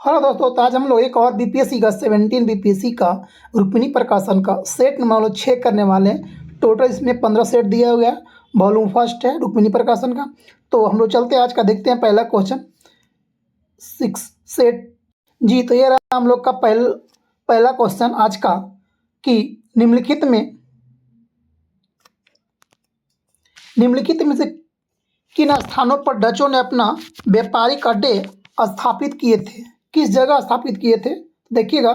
Hello दोस्तों, तो आज हम लोग एक और बीपीएससी का 17 बीपीएससी का रुक्मिणी प्रकाशन का सेट नंबर 6 करने वाले हैं। टोटल इसमें 15 सेट दिया हुआ है। वॉल्यूम फर्स्ट है रुक्मिणी प्रकाशन का। तो हम लोग चलते हैं, आज का देखते हैं पहला क्वेश्चन 6 सेट जी। तो ये रहा हम लोग का पहला क्वेश्चन आज का कि निम्नलिखित में से किन स्थानों पर डचों ने अपना व्यापारिक अड्डे स्थापित किए थे। किस जगह स्थापित किए थे देखिएगा।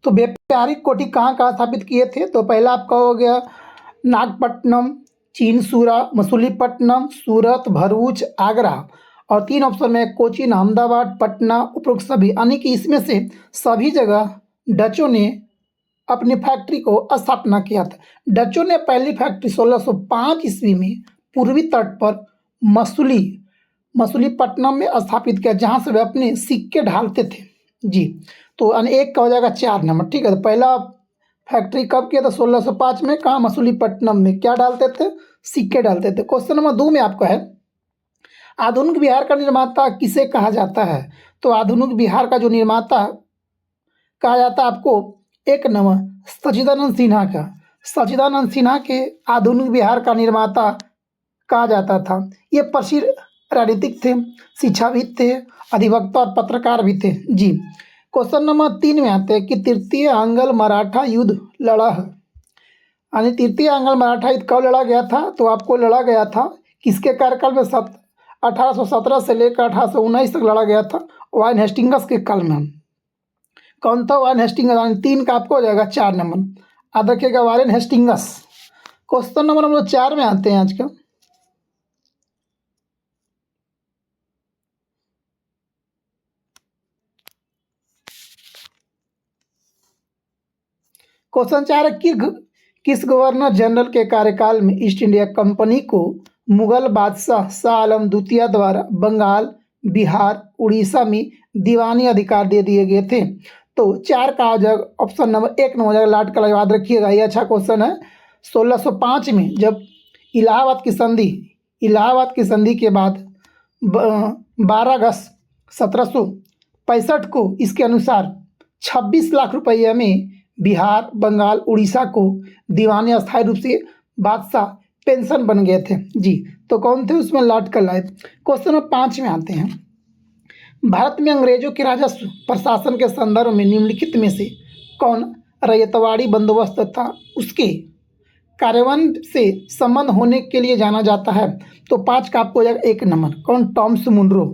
तो व्यापारिक कोठी कहाँ कहाँ स्थापित किए थे। तो पहला आपका हो गया नागपट्टनम, चीनसूरा, मसूलीपट्टनम, सूरत, भरूच, आगरा। और 3 ऑप्शन में कोचीन, अहमदाबाद, पटना, उपरोक्त सभी, यानी कि इसमें से सभी जगह डचों ने अपनी फैक्ट्री को स्थापना किया था। डचों ने पहली फैक्ट्री 1605 ईस्वी में पूर्वी तट पर मसूलीपट्टनम में स्थापित किया, जहाँ से वे अपने सिक्के ढालते थे जी। तो एक का हो जाएगा 4 नंबर। ठीक है, तो पहला फैक्ट्री कब किया था 1605 में, कहाँ, मसूलीपट्टनम में। क्या डालते थे, सिक्के डालते थे। क्वेश्चन नंबर 2 में आपका है आधुनिक बिहार का निर्माता किसे कहा जाता है। तो आधुनिक बिहार का जो निर्माता कहा जाता है आपको, 1 नंबर सच्चिदानंद सिन्हा का। सच्चिदानंद सिन्हा के आधुनिक बिहार का निर्माता कहा जाता था। ये प्रसिद्ध राजनीतिक थे, शिक्षाविद थे, अधिवक्ता और पत्रकार भी थे जी। क्वेश्चन नंबर 3 में आते हैं कि तृतीय आंग्ल मराठा युद्ध लड़ा है, यानी तृतीय आंग्ल मराठा युद्ध कब लड़ा गया था। तो आपको लड़ा गया था किसके कार्यकाल में, 1817 से लेकर 1819 तक लड़ा गया था, वारेन हेस्टिंग्स के काल में। कौन था वारेन हेस्टिंग्स। 3 का आपको हो जाएगा 4 नंबर, याद रखिएगा वारेन हेस्टिंग्स। क्वेश्चन नंबर हम लोग 4 में आते हैं आज का। क्वेश्चन 4 है कि किस गवर्नर जनरल के कार्यकाल में ईस्ट इंडिया कंपनी को मुगल बादशाह शाह आलम द्वितीय द्वारा बंगाल, बिहार, उड़ीसा में दीवानी अधिकार दे दिए गए थे। तो 4 का आ जाएगा ऑप्शन नंबर 1 नंबर हो जाएगा लाट कला, याद रखिएगा, ये अच्छा क्वेश्चन है। 1605 में जब इलाहाबाद की संधि के बाद 12 अगस्त 1765 को इसके अनुसार 26 लाख रुपये में बिहार, बंगाल, उड़ीसा को दीवाने अस्थायी रूप से बादशाह पेंशन बन गए थे जी। तो कौन थे उसमें, लाट कलायत। क्वेश्चन नंबर 5 में आते हैं। भारत में अंग्रेजों के राजस्व प्रशासन के संदर्भ में निम्नलिखित में से कौन रैयतवाड़ी बंदोबस्त तथा उसके कार्यान्वयन से संबंध होने के लिए जाना जाता है। तो 5 का आपको हो जाएगा 1 नंबर, कौन, टॉमस मुनरो।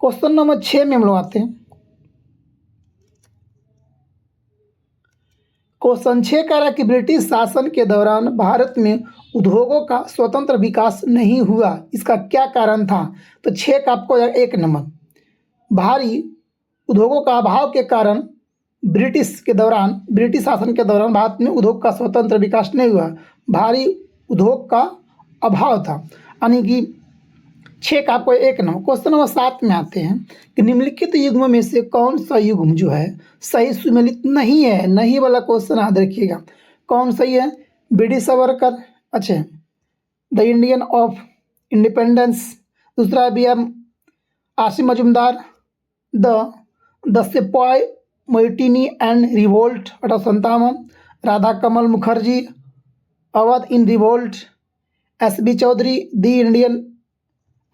क्वेश्चन नंबर 6 में हम लोग आते हैं। क्वेश्चन 6 कह रहा है कि ब्रिटिश शासन के दौरान भारत में उद्योगों का स्वतंत्र विकास नहीं हुआ, इसका क्या कारण था। तो 6 का आपको 1 नंबर, भारी उद्योगों का अभाव के कारण ब्रिटिश शासन के दौरान भारत में उद्योग का स्वतंत्र विकास नहीं हुआ, भारी उद्योग का अभाव था, यानी कि 6 का आपको 1 नंबर। क्वेश्चन नंबर 7 में आते हैं कि निम्नलिखित युग्म में से कौन सा युग्म जो है सही सुमेलित नहीं है। नहीं वाला क्वेश्चन याद रखिएगा, कौन सही है, बीडी सावरकर, अच्छा, द इंडियन ऑफ इंडिपेंडेंस, दूसरा भी है Asim Majumdar, the sepoy mutiny and revolt 1857, Radha Kamal Mukherjee, Awadh in revolt, S B. Chaudhuri, the Indian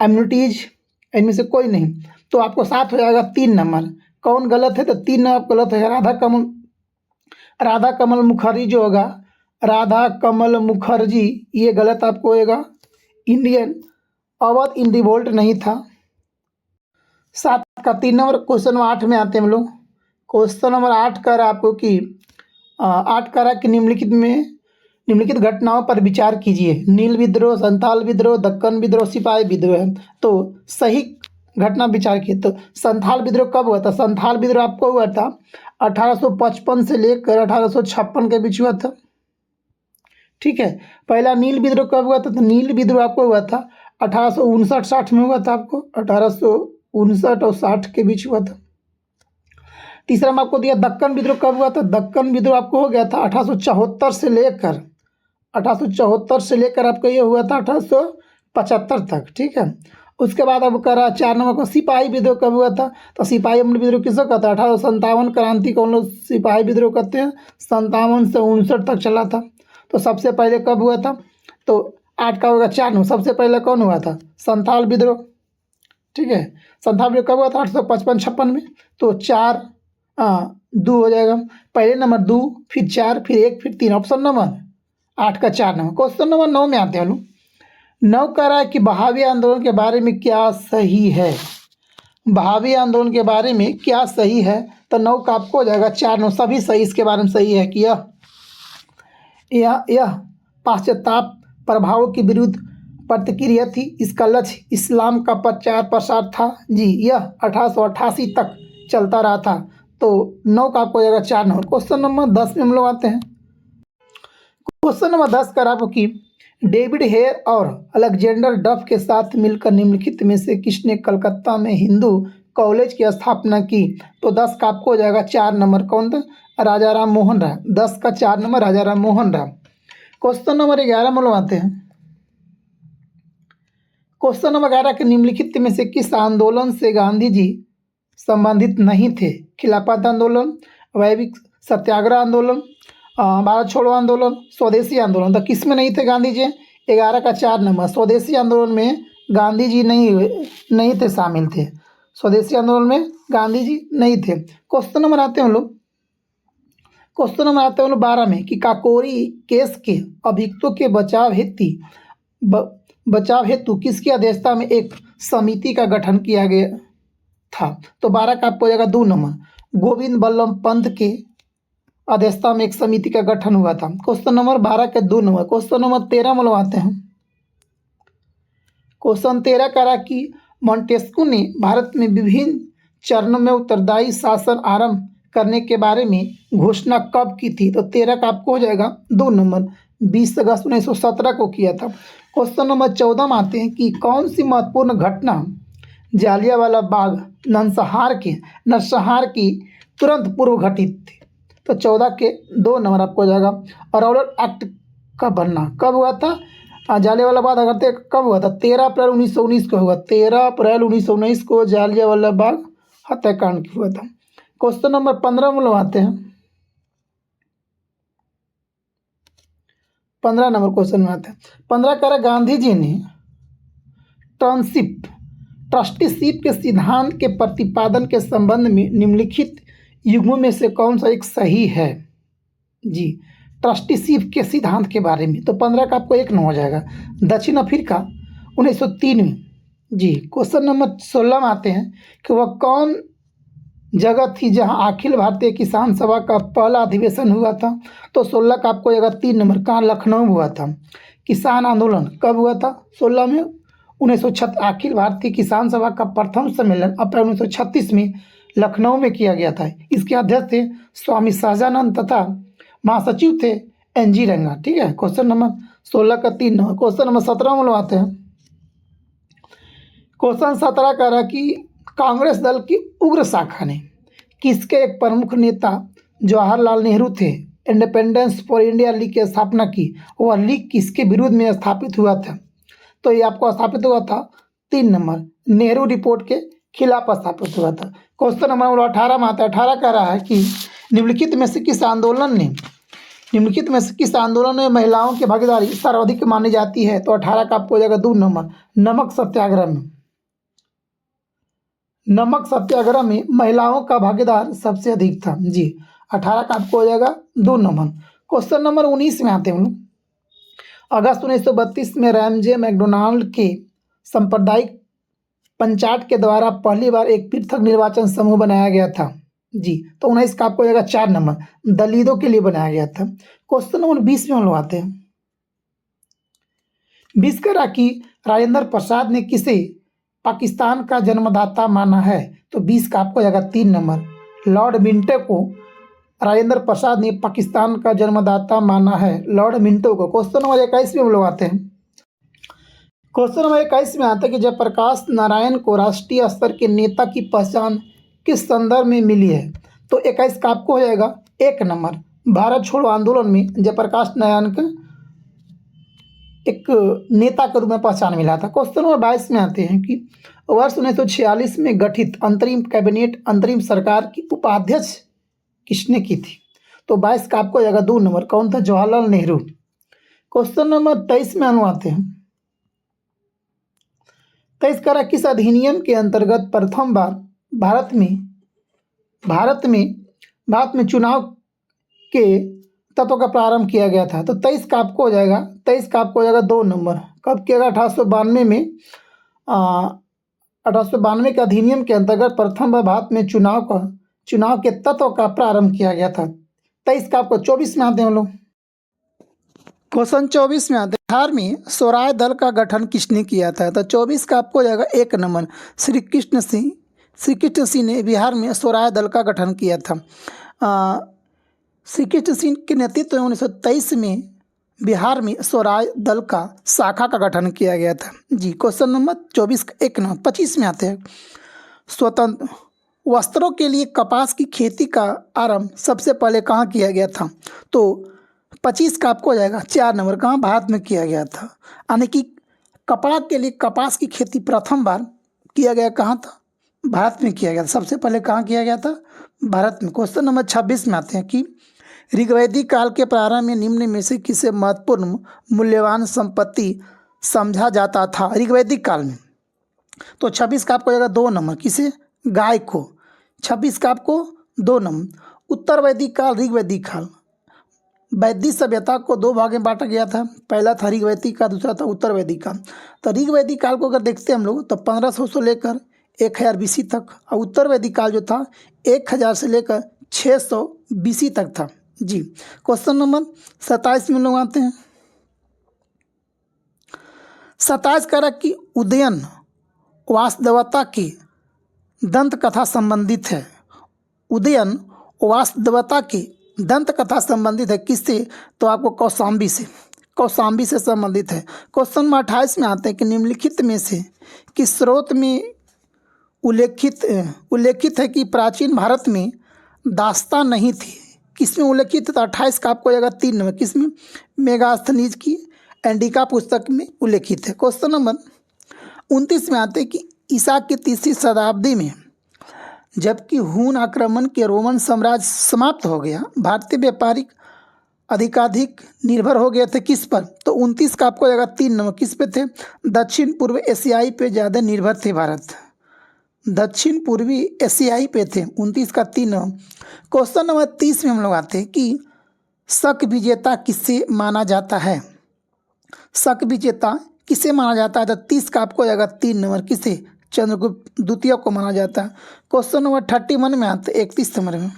mutinies, इनमें से कोई नहीं। तो आपको 7 हो जाएगा 3 नंबर, कौन गलत है। तो 3 नंबर गलत है, राधा कमल मुखर्जी जो होगा, राधा कमल मुखर्जी, ये गलत आपको होएगा। इंडियन अवध इन रिवोल्ट नहीं था। 7 का 3 नंबर। क्वेश्चन नंबर 8 में आते हैं हम लोग। क्वेश्चन नंबर 8 कर आपको कि 8 कर कि निम्नलिखित घटनाओं पर विचार कीजिए। नील विद्रोह, संथाल विद्रोह, दक्कन विद्रोह, सिपाही विद्रोह। तो सही घटना विचार किए। तो संथाल विद्रोह कब हुआ था। संथाल विद्रोह आपको हुआ था 1855 से लेकर 1856 के बीच हुआ था। ठीक है, पहला नील विद्रोह कब हुआ था। तो नील विद्रोह आपको हुआ था 1859-60 में हुआ था, आपको 1859 और 60 के बीच हुआ था। तीसरा में आपको दिया दक्कन विद्रोह कब हुआ था। दक्कन विद्रोह आपको हो गया था 1874 से लेकर आपको ये हुआ था 1875 तक। ठीक है, उसके बाद अब करा 4 नंबर को सिपाही विद्रोह कब हुआ था? तो सिपाही अमल विद्रोह किसको कहता है? 1857 क्रांति को हम लोग सिपाही विद्रोह कहते हैं। 57 से 59 तक चला था। तो सबसे पहले कब हुआ था? तो 8 का होगा 4 नंबर। सबसे पहले कौन हुआ था? संथाल विद्रोह। ठीक है, संथाल विद्रोह कब हुआ था? 855-56 में। तो 4 2 हो जाएगा। पहले नंबर 2, फिर 4, फिर 1, फिर 3। ऑप्शन नंबर 8 का 4 नंबर। क्वेश्चन नंबर 9 में आते हैं लोग। 9 कह रहा है कि बहावी आंदोलन के बारे में क्या सही है? बहावी आंदोलन के बारे में क्या सही है? तो 9 का आपको हो जाएगा 4 नंबर। सभी सही इसके बारे में सही है कि यह पाश्चात्य प्रभावों के विरुद्ध प्रतिक्रिया थी। इसका लक्ष्य इस्लाम का प्रचार प्रसार था। जी, यह 1888 तक चलता रहा था। तो 9 का आपको हो जाएगा 4 नंबर। क्वेश्चन नंबर 10 में हम लोग आते हैं। क्वेश्चन नंबर 10 कर आपको कि डेविड हेयर और अलेक्जेंडर डफ के साथ मिलकर निम्नलिखित में से किसने कलकत्ता में हिंदू कॉलेज की स्थापना की? तो 10 का आपको हो जाएगा 4 नंबर। कौन था? राजा राम मोहन राय। 10 का 4 नंबर राजा राम मोहन राय। क्वेश्चन नंबर 11 में लोग आते हैं। क्वेश्चन नंबर 11 के निम्नलिखित में से किस आंदोलन से गांधी जी संबंधित नहीं थे? खिलाफत आंदोलन, वैश्विक सत्याग्रह आंदोलन, भारत छोड़ो आंदोलन, स्वदेशी आंदोलन। तो किस में नहीं थे गांधी जी? 11 का 4 नंबर। स्वदेशी आंदोलन में गांधी जी नहीं थे, शामिल थे। स्वदेशी आंदोलन में गांधी जी नहीं थे। क्वेश्चन नंबर आते हैं हम लोग। क्वेश्चन नंबर आते हैं हम लोग 12 में कि काकोरी केस के अभियुक्तों के बचाव हेतु किसकी अध्यक्षता में एक समिति का गठन किया गया था? तो 12 का आपको हो जाएगा 2 नंबर। गोविंद बल्लभ पंत के अध्यक्षता में एक समिति का गठन हुआ था। क्वेश्चन नंबर 12 के 2 नंबर। क्वेश्चन नंबर 13 में आते हैं। क्वेश्चन 13 कह रहा कि मॉन्टेस्क्यू ने भारत में विभिन्न चरणों में उत्तरदायी शासन आरंभ करने के बारे में घोषणा कब की थी? तो 13 का आपको हो जाएगा 2 नंबर। 20 अगस्त 1917 को किया था। क्वेश्चन नंबर 14 में आते हैं कि कौन सी महत्वपूर्ण घटना जालियांवाला बाग नरसंहार की तुरंत पूर्व घटित थी? तो 14 के 2 नंबर आपको हो जाएगा। और रॉलेट एक्ट का बनना कब हुआ था? जालियांवाला बाग अगर कब हुआ था? 13 अप्रैल 1919 को हुआ। 13 अप्रैल 1919 को जालियांवाला बाग हत्याकांड हुआ था। क्वेश्चन नंबर 15 में लोग आते हैं। 15 नंबर क्वेश्चन में आते हैं। 15 कह रहा गांधी जी ने ट्रस्टीशिप के सिद्धांत के प्रतिपादन के संबंध में निम्नलिखित युग्मों में से कौन सा एक सही है? जी, ट्रस्टीशिप के सिद्धांत के बारे में। तो 15 का आपको 1 नंबर हो जाएगा। दक्षिण अफ्रीका 1903 में। जी, क्वेश्चन नंबर 16 में आते हैं कि वह कौन जगह थी जहां अखिल भारतीय किसान सभा का पहला अधिवेशन हुआ था? तो 16 का आपको होगा 3 नंबर। कहाँ? लखनऊ हुआ था। किसान आंदोलन कब हुआ था? 16 में 1936। अखिल भारतीय किसान सभा का प्रथम सम्मेलन अप्रैल 1936 में लखनऊ में किया गया था। इसके अध्यक्ष थे स्वामी सहजानंद तथा महासचिव थे NG रंगा। ठीक है, क्वेश्चन नंबर 16 का 3 नंबर। क्वेश्चन नंबर 17 में आते हैं। क्वेश्चन 17 कह रहा कि कांग्रेस दल की उग्र शाखा ने किसके एक प्रमुख नेता जवाहरलाल नेहरू थे इंडिपेंडेंस फॉर इंडिया लीग की स्थापना की? वह लीग किसके विरुद्ध में स्थापित हुआ था? तो ये आपको स्थापित हुआ था 3 नंबर। नेहरू रिपोर्ट के खिलाफ स्थापित हुआ था। क्वेश्चन नंबर 18 में आता है। 18 कह रहा है कि निम्नलिखित में से किस आंदोलन में महिलाओं की भागीदारी सर्वाधिक मानी जाती है? तो 18 का आपको हो जाएगा 2 नंबर। नमक सत्याग्रह में महिलाओं का भागीदार सबसे अधिक था। जी, 18 का आपको हो जाएगा 2 नंबर। क्वेश्चन नंबर 19 में आते हैं हम लोग। अगस्त 1932 में रैमजे मैकडोनाल्ड के सांप्रदायिक पंचायत के द्वारा पहली बार एक पृथक निर्वाचन समूह बनाया गया था। जी, तो 19 का आपको हो जाएगा 4 नंबर। दलितों के लिए बनाया गया था। क्वेश्चन नंबर 20 में हम लोग आते हैं। 20 कह कि राजेंद्र प्रसाद ने किसे पाकिस्तान का जन्मदाता माना है? तो 20 का आपको हो जाएगा 3 नंबर। लॉर्ड मिंटो को राजेंद्र प्रसाद ने पाकिस्तान का जन्मदाता माना है, लॉर्ड मिंटो को। क्वेश्चन नंबर 21 में हम लोग आते हैं। क्वेश्चन नंबर 21 में आता है कि जयप्रकाश नारायण को राष्ट्रीय स्तर के नेता की पहचान किस संदर्भ में मिली है? तो 21 का आपको हो जाएगा 1 नंबर। भारत छोड़ो आंदोलन में जयप्रकाश नारायण का एक नेता के रूप में पहचान मिला था। क्वेश्चन नंबर 22 में आते हैं कि वर्ष 1946 में गठित अंतरिम कैबिनेट अंतरिम सरकार की उपाध्यक्ष किसने की थी? तो 22 का आपको जाएगा 2 नंबर, कौन था? जवाहरलाल नेहरू। क्वेश्चन नंबर 23 में हम आते हैं। 23 कह रहा किस अधिनियम के अंतर्गत प्रथम बार भारत में चुनाव के तत्व का प्रारंभ किया गया था? तो 23 का आपको हो जाएगा 2 नंबर। कब किया गया? 1892 में 1892 के अधिनियम के अंतर्गत प्रथम बार भारत में चुनाव के तत्व का प्रारंभ किया गया था। 23 का आपको 24 में आते हैं हम लोग। क्वेश्चन 24 में आते हैं, बिहार में स्वराज दल का गठन किसने किया था? तो 24 का आपको हो जाएगा 1 नंबर, श्री कृष्ण सिंह ने बिहार में स्वराज दल का गठन किया था। श्री कृष्ण सिंह के नेतृत्व में 1923 में बिहार में स्वराज दल का शाखा का गठन किया गया था जी। क्वेश्चन नंबर 24 का 1 नंबर। 25 में आते हैं, स्वतंत्र वस्त्रों के लिए कपास की खेती का आरंभ सबसे पहले कहाँ किया गया था? तो 25 का आपको हो जाएगा 4 नंबर, कहाँ? भारत में किया गया था। यानी कि कपड़ा के लिए कपास की खेती प्रथम बार किया गया कहाँ था? भारत में किया गया था। सबसे पहले कहाँ किया गया था? भारत में। क्वेश्चन नंबर 26 में आते हैं कि ऋग्वैदिक काल के प्रारंभ में निम्न में से किसे महत्वपूर्ण मूल्यवान संपत्ति समझा जाता था ऋग्वैदिक काल में? तो 26 का आपको हो जाएगा 2 नंबर, किसे? गाय को। 26 का आपको 2 नंबर। उत्तर वैदिक काल, ऋग्वैदिक काल। वैदिक सभ्यता को 2 भाग में बांटा गया था, पहला था ऋग्वैदिक काल, दूसरा था उत्तर वैदिक काल। तो ऋग्वैदिक काल को अगर देखते हैं हम लोग तो 1500 से लेकर 1000 BC तक, और उत्तर वैदिक काल जो था 1000 से लेकर 600 BC तक था जी। क्वेश्चन नंबर 27 में लोग आते हैं। 27 कह रहा कि उदयन वासुदेवता की दंत कथा संबंधित है। उदयन वासुदेवता की दंत कथा संबंधित है किससे? तो आपको कौशाम्बी से संबंधित है। क्वेश्चन नंबर 28 में आते हैं कि निम्नलिखित में से किस स्रोत में उल्लेखित है कि प्राचीन भारत में दास्तां नहीं थी? किसमें उल्लेखित है? तो 28 का आपको जाएगा 3 नंबर, किसमें? मेगास्थनीज की एंडिका पुस्तक में उल्लेखित है। क्वेश्चन नंबर 29 में आते हैं कि ईसा की 3री शताब्दी में जबकि हून आक्रमण के रोमन साम्राज्य समाप्त हो गया, भारतीय व्यापारिक अधिकाधिक निर्भर हो गए थे किस पर? तो 29 का आपको जाएगा 3 नंबर, किस पे थे? दक्षिण पूर्व एशियाई पे ज़्यादा निर्भर थे भारत, दक्षिण पूर्वी एशियाई पे थे। 29 का 3 नंबर। क्वेश्चन नंबर 30 में हम लोग आते हैं कि शक विजेता किसे माना जाता है? शक विजेता किसे माना जाता है? तो 30 का आपको जाएगा 3 नंबर, किसे? चंद्रगुप्त द्वितीय को माना जाता है। क्वेश्चन नंबर 31 में आते 31 नंबर में।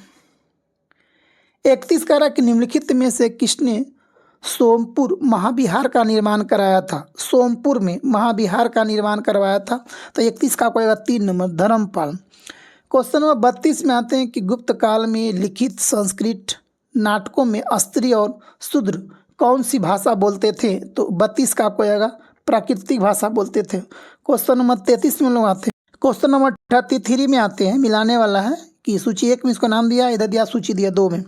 31 कह रहा कि निम्नलिखित में से किसने सोमपुर महाविहार का निर्माण कराया था? सोमपुर में महाविहार का निर्माण करवाया था। तो 31 का आपको जाएगा 3 नंबर, धर्मपाल। क्वेश्चन नंबर 32 में आते हैं कि गुप्त काल में लिखित संस्कृत नाटकों में स्त्री और शूद्र कौन सी भाषा बोलते थे? तो 32 का आपको जाएगा प्राकृतिक भाषा बोलते थे। क्वेश्चन नंबर 33 में लोग आते हैं। क्वेश्चन नंबर 33 में आते हैं, मिलाने वाला है कि सूची 1 में इसको नाम दिया, इधर दिया सूची दिया 2 में।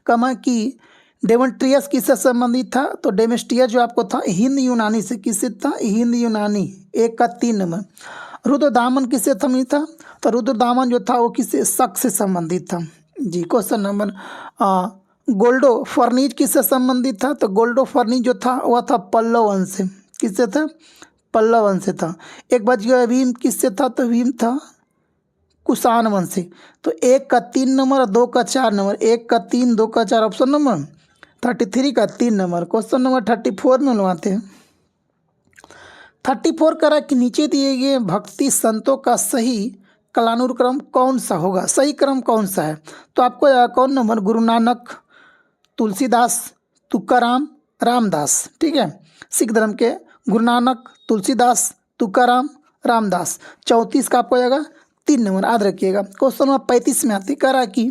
कमा कि डेमेट्रियस किससे संबंधित था? तो डेमेट्रियस जो आपको था हिंद यूनानी से, किससे था? हिंद यूनानी। 1 का 3 नंबर। रुद्रदामन किससे संबंधित था? तो रुद्रदामन जो था वो किससे? शक से संबंधित था जी। क्वेश्चन नंबर गोल्डो फर्नीज किससे संबंधित था? तो गोल्डो फर्नीज जो था वह था पल्लव वंश से। किससे था? पल्लव वंश से था। एक बच गया भीम किससे था? तो भीम था कुषाण वंश से। तो 1 का 3 नंबर और 2 का 4 नंबर, 1 का 3 2 का 4 ऑप्शन नंबर 33 का 3 नंबर। क्वेश्चन नंबर 34 में लोग आते हैं। 34 कह रहा कि नीचे दिए गए भक्ति संतों का सही कालानुक्रम कौन सा होगा? सही क्रम कौन सा है? तो आपको कौन नंबर? गुरु नानक, तुलसीदास, तुकाराम, रामदास। ठीक है, सिख धर्म के गुरु नानक, तुलसीदास, तुकाराम, रामदास। 34 का आपको जाएगा 3 नंबर, याद रखिएगा। क्वेश्चन नंबर 35 में आती कह रहा कि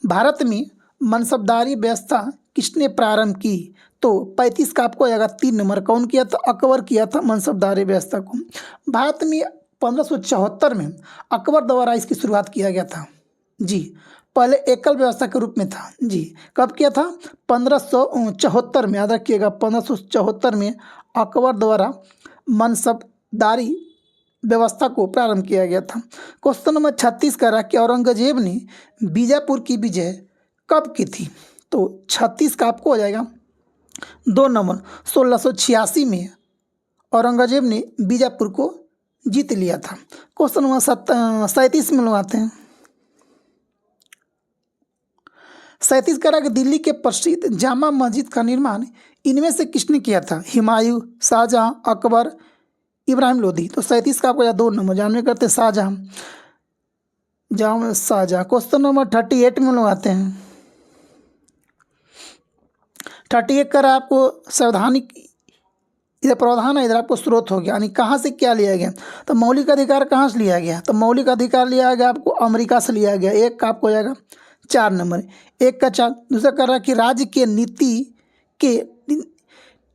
भारत में मनसबदारी व्यवस्था किसने प्रारंभ की? तो 35 का आपको आएगा 3 नंबर। कौन किया था? अकबर किया था मनसबदारी व्यवस्था को। भारत में 1574 में अकबर द्वारा इसकी शुरुआत किया गया था जी। पहले एकल व्यवस्था के रूप में था जी। कब किया था? 1574 में, याद रखिएगा 1574 में अकबर द्वारा मनसबदारी व्यवस्था को प्रारंभ किया गया था। क्वेश्चन नंबर 36 कह रहा है कि औरंगजेब ने बीजापुर की विजय कब की थी? तो 36 का आपको हो जाएगा 2 नंबर, 1686 में औरंगजेब ने बीजापुर को जीत लिया था। क्वेश्चन नंबर 37 में लोग आते हैं। 37 कह रहा है कि दिल्ली के प्रसिद्ध जामा मस्जिद का निर्माण इनमें से किसने किया था? हुमायूं, शाहजहां, अकबर, इब्राहिम लोदी। तो 37 का आपको 2 नंबर, जानवे करते शाहजहां, शाहजहां। क्वेश्चन नंबर 38 में लोग आते हैं। 38 कर आपको संवैधानिक, इधर प्रावधान है, इधर आपको स्रोत हो गया, यानी कहाँ से क्या लिया गया? तो मौलिक अधिकार कहाँ से लिया गया? तो मौलिक अधिकार लिया गया आपको अमेरिका से लिया गया। एक का आपको हो जाएगा 4 नंबर, 1 का 4। दूसरा कर रहा है कि राज्य के नीति के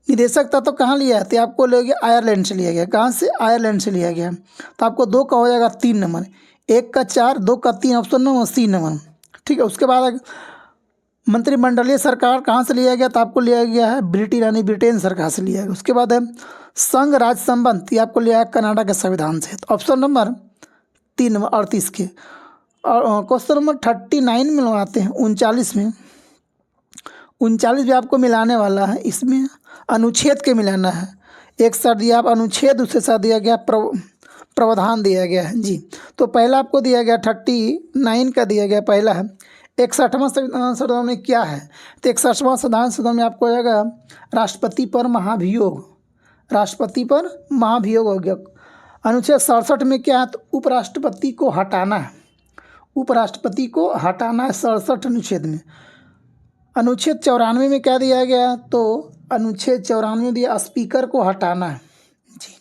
निदेशक तत्व कहाँ लिया है? तो आपको ले गया आयरलैंड से लिया गया। कहाँ से? आयरलैंड से लिया गया। तो आपको 2 का हो जाएगा 3 नंबर, 1 का 4, 2 का 3, ऑप्शन नंबर सी नंबर। ठीक है। उसके बाद मंत्रिमंडलीय सरकार कहाँ से लिया गया? तो आपको लिया गया है ब्रिटेन सरकार से लिया गया। उसके बाद है संघ राज्य संबंध, ये आपको लिया है कनाडा के संविधान से। तो ऑप्शन नंबर 3 नंबर 38 के। और क्वेश्चन नंबर 39 में लोग आते हैं, 39 में। 39 भी आपको मिलाने वाला है, इसमें अनुच्छेद के मिलाना है। एक साथ दिया आप अनुच्छेद, दूसरे साथ दिया गया प्रावधान दिया गया है जी। तो पहला आपको दिया गया 39 का दिया गया, पहला है 61वां संविधान में क्या है? तो 61वां संविधान में आपको आएगा राष्ट्रपति पर महाभियोग, राष्ट्रपति पर महाभियोग हो गया। अनुच्छेद 67 में क्या है? तो उपराष्ट्रपति को हटाना है, उपराष्ट्रपति को हटाना है 67 अनुच्छेद में। अनुच्छेद 94 में क्या दिया गया? तो अनुच्छेद 94 दिया स्पीकर को हटाना है जी।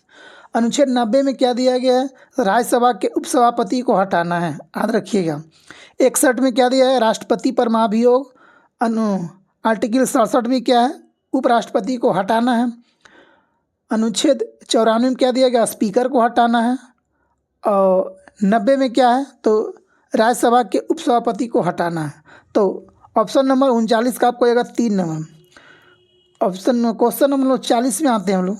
अनुच्छेद 90 में क्या दिया गया है? राज्यसभा के उपसभापति को हटाना है, याद रखिएगा। 61 में क्या दिया है? राष्ट्रपति पर महाभियोग। आर्टिकल 67 में क्या है? उपराष्ट्रपति को हटाना है। अनुच्छेद 94 में क्या दिया गया? स्पीकर को हटाना है। और 90 में क्या है? तो राज्यसभा के उपसभापति को हटाना है। तो ऑप्शन नंबर 39 का आपको आएगा 3 नंबर। क्वेश्चन नंबर 40 में आते हैं हम लोग।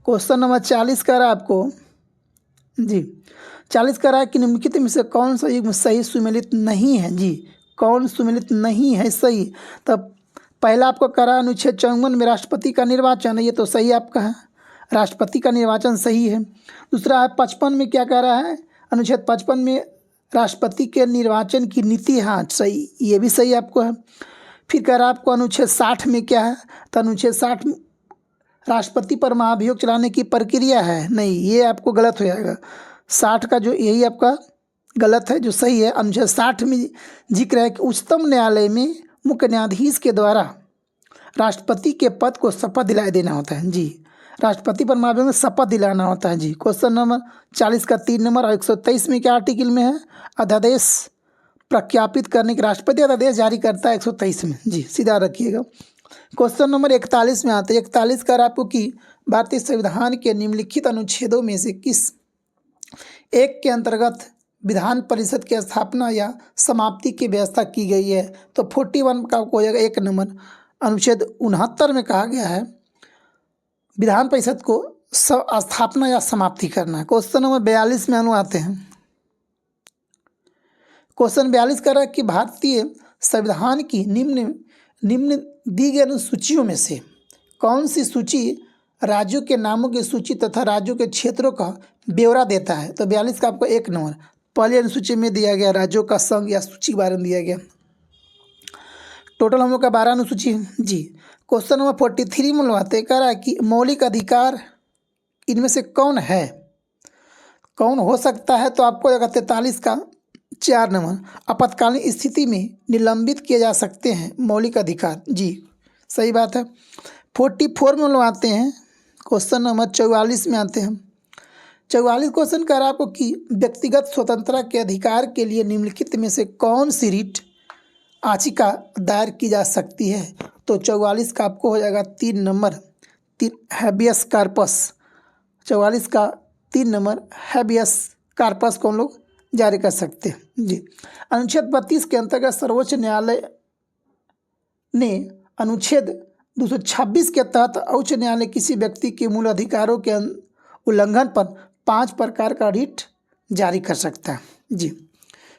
क्वेश्चन नंबर 40 कर रहा है आपको जी। 40 कर रहा है कि निम्नलिखित में से कौन सा युग्म सही सुमेलित नहीं है जी? कौन सुमेलित नहीं है सही? तब पहला आपको करा अनुच्छेद 54 में राष्ट्रपति का निर्वाचन है, ये तो सही आपका है, राष्ट्रपति का निर्वाचन सही है। दूसरा है 55 में क्या कह रहा है? अनुच्छेद 55 में राष्ट्रपति के निर्वाचन की नीति, हाँ सही, ये भी सही आपको है। फिर कह रहा है आपको अनुच्छेद 60 में क्या है? तो अनुच्छेद 60 राष्ट्रपति पर महाभियोग चलाने की प्रक्रिया है, नहीं, ये आपको गलत हो जाएगा। 60 का जो यही आपका गलत है, जो सही है अनुच्छेद 60 में जिक्र है कि उच्चतम न्यायालय में मुख्य न्यायाधीश के द्वारा राष्ट्रपति के पद को शपथ दिलाए देना होता है जी। राष्ट्रपति पर महाभियोग में शपथ दिलाना होता है जी। क्वेश्चन नंबर 40 का 3 नंबर। और 123 में क्या आर्टिकल में है? अध्यादेश प्रख्यापित करने के, राष्ट्रपति अध्यादेश जारी करता है 123 में जी, सीधा रखिएगा। क्वेश्चन नंबर 41 में आते हैं। 41 कर आपको कि भारतीय संविधान के निम्नलिखित अनुच्छेदों में से किस एक के अंतर्गत विधान परिषद की स्थापना या समाप्ति की व्यवस्था की गई है? तो 41 का आपको हो जाएगा 1 नंबर। अनुच्छेद 69 में कहा गया है विधान परिषद को स्थापना या समाप्ति करना है। क्वेश्चन नंबर 42 में हम आते हैं। क्वेश्चन 42 कर रहा है कि भारतीय संविधान की निम्न दी गई अनुसूचियों में से कौन सी सूची राज्यों के नामों की सूची तथा राज्यों के क्षेत्रों का ब्यौरा देता है? तो 42 का आपको 1 नंबर। पहली अनुसूची में दिया गया राज्यों का संघ या सूची के बारे में दिया गया। टोटल हम लोग का 12 अनुसूची है जी। क्वेश्चन नंबर 43 में लगाते कह रहा है कि मौलिक अधिकार इनमें से कौन है, कौन हो सकता है? तो आपको 43 का 4 नंबर। आपातकालीन स्थिति में निलंबित किए जा सकते हैं मौलिक अधिकार जी, सही बात है। 44 में लोग आते हैं। क्वेश्चन नंबर 44 में आते हैं। 44 क्वेश्चन कह रहा है आपको कि व्यक्तिगत स्वतंत्रता के अधिकार के लिए निम्नलिखित में से कौन सी रिट याचिका दायर की जा सकती है? तो 44 का आपको हो जाएगा 3 नंबर, हैबियस कार्पस। 44 का 3 नंबर हैबियस कार्पस को हम लोग जारी कर सकते हैं जी। अनुच्छेद 32 के अंतर्गत सर्वोच्च न्यायालय ने अनुच्छेद 226 के तहत उच्च न्यायालय किसी व्यक्ति के मूल अधिकारों के उल्लंघन पर 5 प्रकार का रिट जारी कर सकता है जी।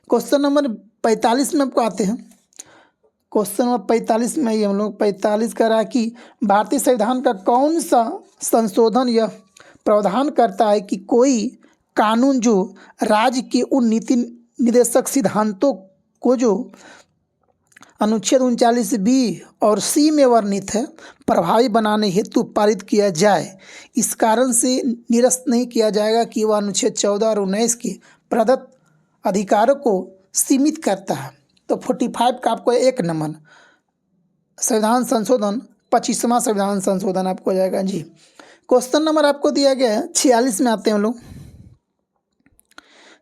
क्वेश्चन नंबर 45 में आपको आते हैं। क्वेश्चन नंबर 45 में ही हम लोग 45 कर रहा है कि भारतीय संविधान का कौन सा संशोधन यह प्रावधान करता है कि कोई कानून जो राज्य के उन नीति निर्देशक सिद्धांतों को जो अनुच्छेद 39B और C में वर्णित है प्रभावी बनाने हेतु पारित किया जाए। इस कारण से निरस्त नहीं किया जाएगा कि वह अनुच्छेद 14 और 19 के प्रदत्त अधिकारों को सीमित करता है। तो 45 का आपको 1 नंबर संविधान संशोधन 25वां संविधान संशोधन आपको हो जाएगा जी। क्वेश्चन नंबर आपको दिया गया है 46 में आते हैं हम लोग।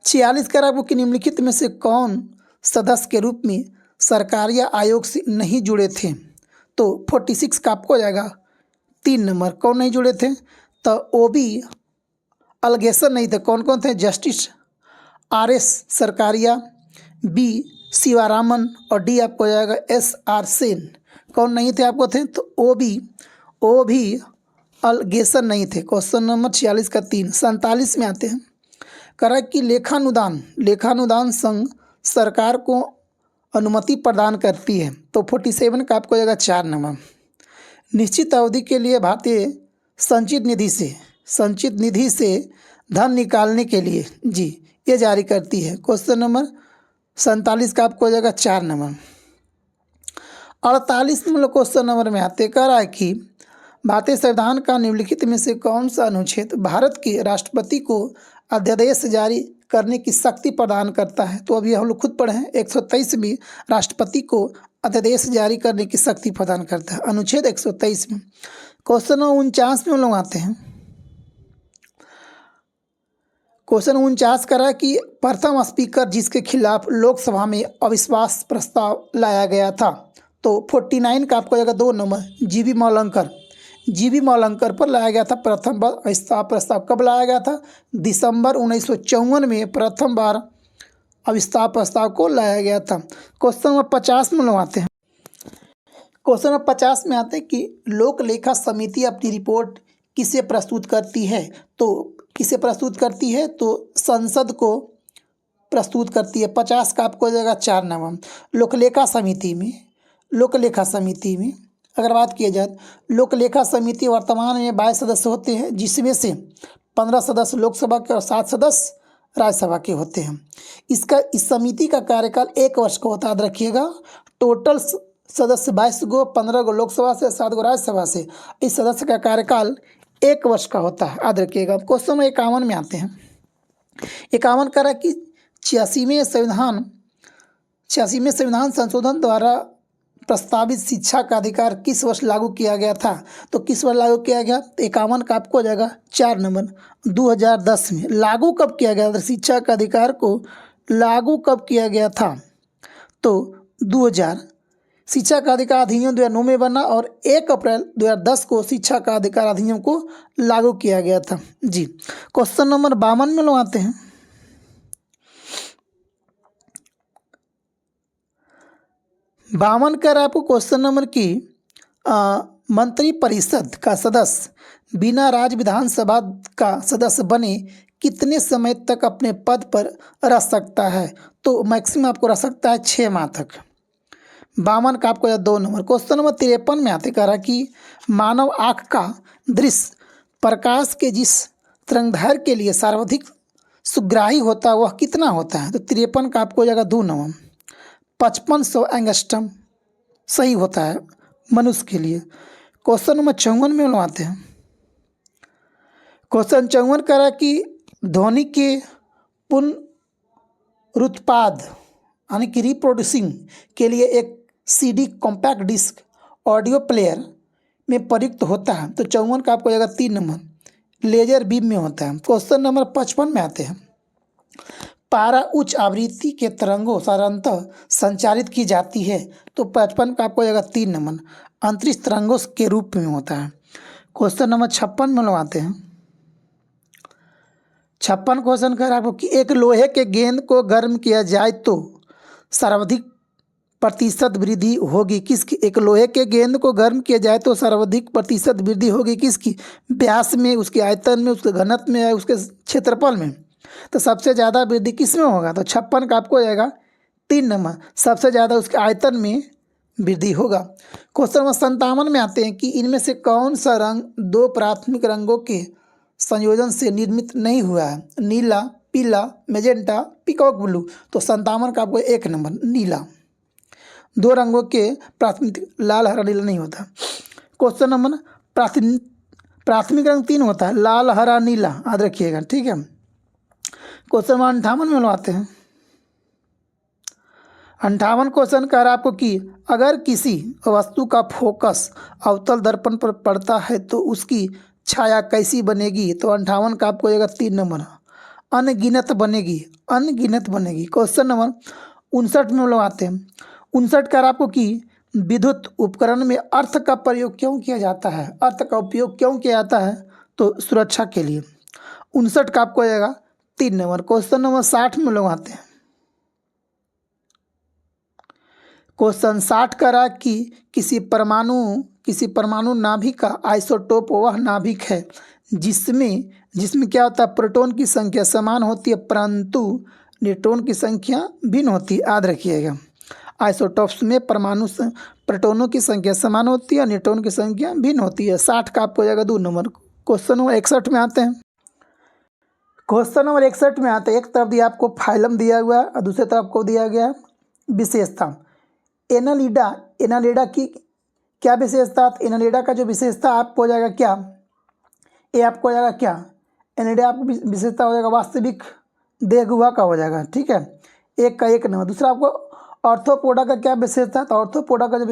46 का आपको कि निम्नलिखित में से कौन सदस्य के रूप में सरकार या आयोग से नहीं जुड़े थे। तो 46 का आपको हो जाएगा 3 नंबर कौन नहीं जुड़े थे। तो OB अलगेशन नहीं थे। कौन कौन थे? जस्टिस RS सरकारिया, B शिवारामन और D आपको हो जाएगा SR सेन। कौन नहीं थे आपको थे? तो OB अलगेशन नहीं थे। क्वेश्चन नंबर 46 का 3। 47 में आते हैं। करा कि लेखानुदान संघ सरकार को अनुमति प्रदान करती है। तो 47 का आपको हो जाएगा 4 नंबर। निश्चित अवधि के लिए भारतीय संचित निधि से धन निकालने के लिए जी ये जारी करती है। क्वेश्चन नंबर 47 का आपको हो जाएगा 4 नंबर। 48 में क्वेश्चन नंबर में आते कह रहा है कि भारतीय संविधान का निम्नलिखित में से कौन सा अनुच्छेद भारत के राष्ट्रपति को अध्यादेश जारी करने की शक्ति प्रदान करता है। तो अभी हम लोग खुद पढ़े हैं 123 में राष्ट्रपति को अध्यादेश जारी करने की शक्ति प्रदान करता है, अनुच्छेद 123 में। क्वेश्चन 49 में हम लोग आते हैं। क्वेश्चन 49 करा कि प्रथम स्पीकर जिसके खिलाफ लोकसभा में अविश्वास प्रस्ताव लाया गया था। तो 49 का आपको जाएगा 2 नंबर जीवी मौलंकर पर लाया गया था प्रथम बार अविश्वास प्रस्ताव। कब लाया गया था? दिसंबर 1954 में प्रथम बार अविश्वास प्रस्ताव को लाया गया था। क्वेश्चन नंबर 50 में लोग आते हैं। क्वेश्चन नंबर 50 में आते हैं कि लोक लेखा समिति अपनी रिपोर्ट किसे प्रस्तुत करती है। तो किसे प्रस्तुत करती है? तो संसद को प्रस्तुत करती है। 50 का आपको हो जाएगा 4 नंबर। लोकलेखा समिति में अगर बात किया जाए, लोकलेखा समिति वर्तमान में 22 सदस्य होते हैं, जिसमें से 15 सदस्य लोकसभा के और 7 सदस्य राज्यसभा के होते हैं। इस समिति का कार्यकाल 1 वर्ष का होता है, याद रखिएगा। टोटल सदस्य 22 गो, 15 गो लोकसभा से, 7 गो राज्यसभा से। इस सदस्य का कार्यकाल 1 वर्ष का होता है, याद रखिएगा। क्वेश्चन नंबर 51 में आते हैं। 51 करा कि 86वें संविधान संशोधन द्वारा प्रस्तावित शिक्षा का अधिकार किस वर्ष लागू किया गया था। तो किस वर्ष लागू किया गया? 51 का आपको हो जाएगा 4 नंबर 2010 में। लागू कब किया गया था? शिक्षा का अधिकार को लागू कब किया गया था? तो 2000 शिक्षा का अधिकार अधिनियम 2009 में बना और 1 अप्रैल 2010 को शिक्षा का अधिकार अधिनियम को लागू किया गया था जी। क्वेश्चन नंबर 52 में लोग आते हैं। बावन कर आपको क्वेश्चन नंबर की मंत्रिपरिषद का सदस्य बिना राज्य विधानसभा का सदस्य बने कितने समय तक अपने पद पर रह सकता है। तो मैक्सिमम आपको रह सकता है 6 माह तक। 52 का आपको 2 नंबर। क्वेश्चन नंबर 53 में आते कह रहा कि मानव आँख का दृश्य प्रकाश के जिस तरंगदैर्घ्य के लिए सर्वाधिक सुग्राही होता है वह कितना होता है। तो 53 का आपको हो जाएगा 2 नंबर 5500 एंगस्ट्रम सही होता है मनुष्य के लिए। क्वेश्चन नंबर 54 में लोग आते हैं। क्वेश्चन 54 कह रहा है कि ध्वनि के पुनरुत्पाद यानी कि रिप्रोड्यूसिंग के लिए एक CD compact disc audio player में प्रयुक्त होता है। तो 54 का आपको हो जाएगा 3 नंबर लेजर बीम में होता है। क्वेश्चन नंबर 55 में आते हैं। पारा उच्च आवृत्ति के तरंगों साधारणतः संचारित की जाती है। तो 55 का आपको हो जाएगा 3 नंबर अंतरिक्ष तरंगों के रूप में होता है। क्वेश्चन नंबर 56 में लोग आते हैं। 56 क्वेश्चन कर आपको कि एक लोहे के गेंद को गर्म किया जाए तो सर्वाधिक प्रतिशत वृद्धि होगी किसकी। एक लोहे के गेंद को गर्म किया जाए तो सर्वाधिक प्रतिशत वृद्धि होगी किसकी, व्यास में, उसके आयतन में, उसके घनत्व में या उसके क्षेत्रफल में। तो सबसे ज़्यादा वृद्धि किस में होगा, तो 56 का आपको हो जाएगा 3 नंबर, सबसे ज़्यादा उसके आयतन में वृद्धि होगा। क्वेश्चन नंबर 57 में आते हैं कि इनमें से कौन सा रंग दो प्राथमिक रंगों के संयोजन से निर्मित नहीं हुआ है, नीला, पीला, मैजेंटा, पीकॉक ब्लू। तो 57 का आपको 1 नंबर नीला, दो रंगों के प्राथमिक, लाल, हरा, नीला नहीं होता। क्वेश्चन नंबर प्राथमिक रंग 3 होता है, लाल, हरा, नीला, याद रखिएगा, ठीक है। क्वेश्चन नंबर 58 में आते हैं। 58 क्वेश्चन कह रहा है आपको कि अगर किसी वस्तु का फोकस अवतल दर्पण पर पड़ता है तो उसकी छाया कैसी बनेगी। तो 58 का आपको होगा 3 नंबर, अनगिनत बनेगी, अनगिनत बनेगी। क्वेश्चन नंबर 59 में लोग आते हैं। 59 कह रहा आपको कि विद्युत उपकरण में अर्थ का प्रयोग क्यों किया जाता है, अर्थ का उपयोग क्यों किया जाता है, तो सुरक्षा के लिए। 59 का आपको आएगा 3 नंबर। क्वेश्चन नंबर 60 में लोग आते हैं। क्वेश्चन 60 करा कि किसी परमाणु नाभिक का आइसोटोप वह नाभिक है जिसमें क्या होता है, प्रोटॉन की संख्या समान होती है परंतु न्यूट्रॉन की संख्या भिन्न होती है। याद रखिएगा, आइसोटोप्स में प्रोटॉनों की संख्या समान होती है, न्यूट्रॉन की संख्या भिन्न होती है। 60 का आपको हो जाएगा 2 नंबर। क्वेश्चन नंबर 61 में आते हैं। क्वेश्चन नंबर 61 में आते हैं, एक तरफ दिया आपको फाइलम दिया हुआ है और दूसरी तरफ आपको दिया गया विशेषता। एनालिडा की क्या विशेषता, एनालिडा का जो विशेषता आपको हो जाएगा क्या, ये आपको हो जाएगा क्या, एनालिडा आपको विशेषता हो जाएगा वास्तविक देहगुहा का हो जाएगा, ठीक है, 1 का 1 नंबर। दूसरा आपको ऑर्थोपोडा का क्या विशेषता है, तो ऑर्थोपोडा का जो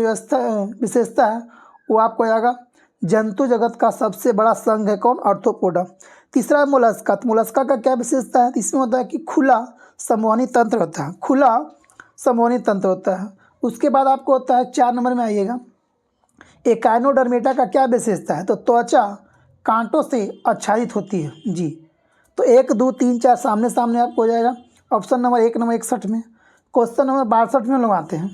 विशेषता है वो आपको हो जाएगा जंतु जगत का सबसे बड़ा संघ है कौन, ऑर्थोपोडा। तीसरा मोलस्का, तो मोलस्का का क्या विशेषता है, इसमें होता है कि खुला संवहनी तंत्र होता है, खुला संवहनी तंत्र होता है। उसके बाद आपको होता है 4 नंबर में आइएगा, एकाइनोडर्मेटा का क्या विशेषता है, तो त्वचा कांटों से आच्छादित होती है जी। तो 1 2 3 4 सामने सामने आपको हो जाएगा। ऑप्शन नंबर 1 नंबर 61 में। क्वेश्चन नंबर 62 में लोग आते हैं।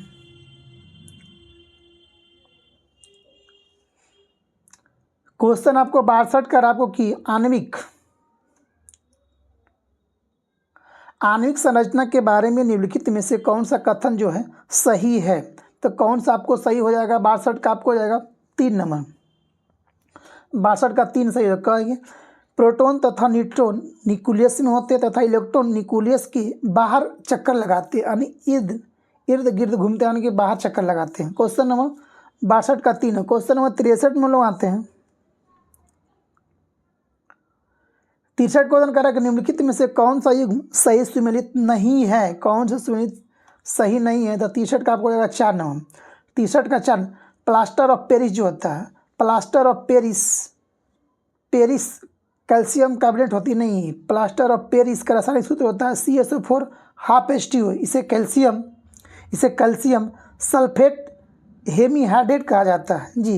क्वेश्चन आपको 62 कर आपको कि आणविक संरचना के बारे में निम्नलिखित में से कौन सा कथन जो है सही है। तो कौन सा आपको सही हो जाएगा, 62 का आपको हो जाएगा 3 नंबर, 62 का 3 सही कहेंगे। प्रोटॉन तथा न्यूट्रॉन न्यूक्लियस में होते हैं तथा इलेक्ट्रॉन न्यूक्लियस के बाहर चक्कर लगाते हैं, यानी इर्द गिर्द घूमते हैं, यानी कि बाहर चक्कर लगाते हैं। क्वेश्चन नंबर 62 का 3 है। क्वेश्चन नंबर 63 में लोग आते हैं। 63 क्वेश्चन कह रहा है कि निम्नलिखित में से कौन सा युग्म सही सुमेलित नहीं है, कौन सा सुमेलित सही नहीं है। तो 63 का आपको हो जाएगा 4 नंबर। 63 का 4, प्लास्टर ऑफ पेरिस जो होता है, plaster of Paris calcium carbonate होती नहीं, प्लास्टर ऑफ पेरिस का रासायनिक सूत्र होता है CSO4 हाफ H2O। इसे कैल्शियम सल्फेट हेमीहाइड्रेट कहा जाता है जी।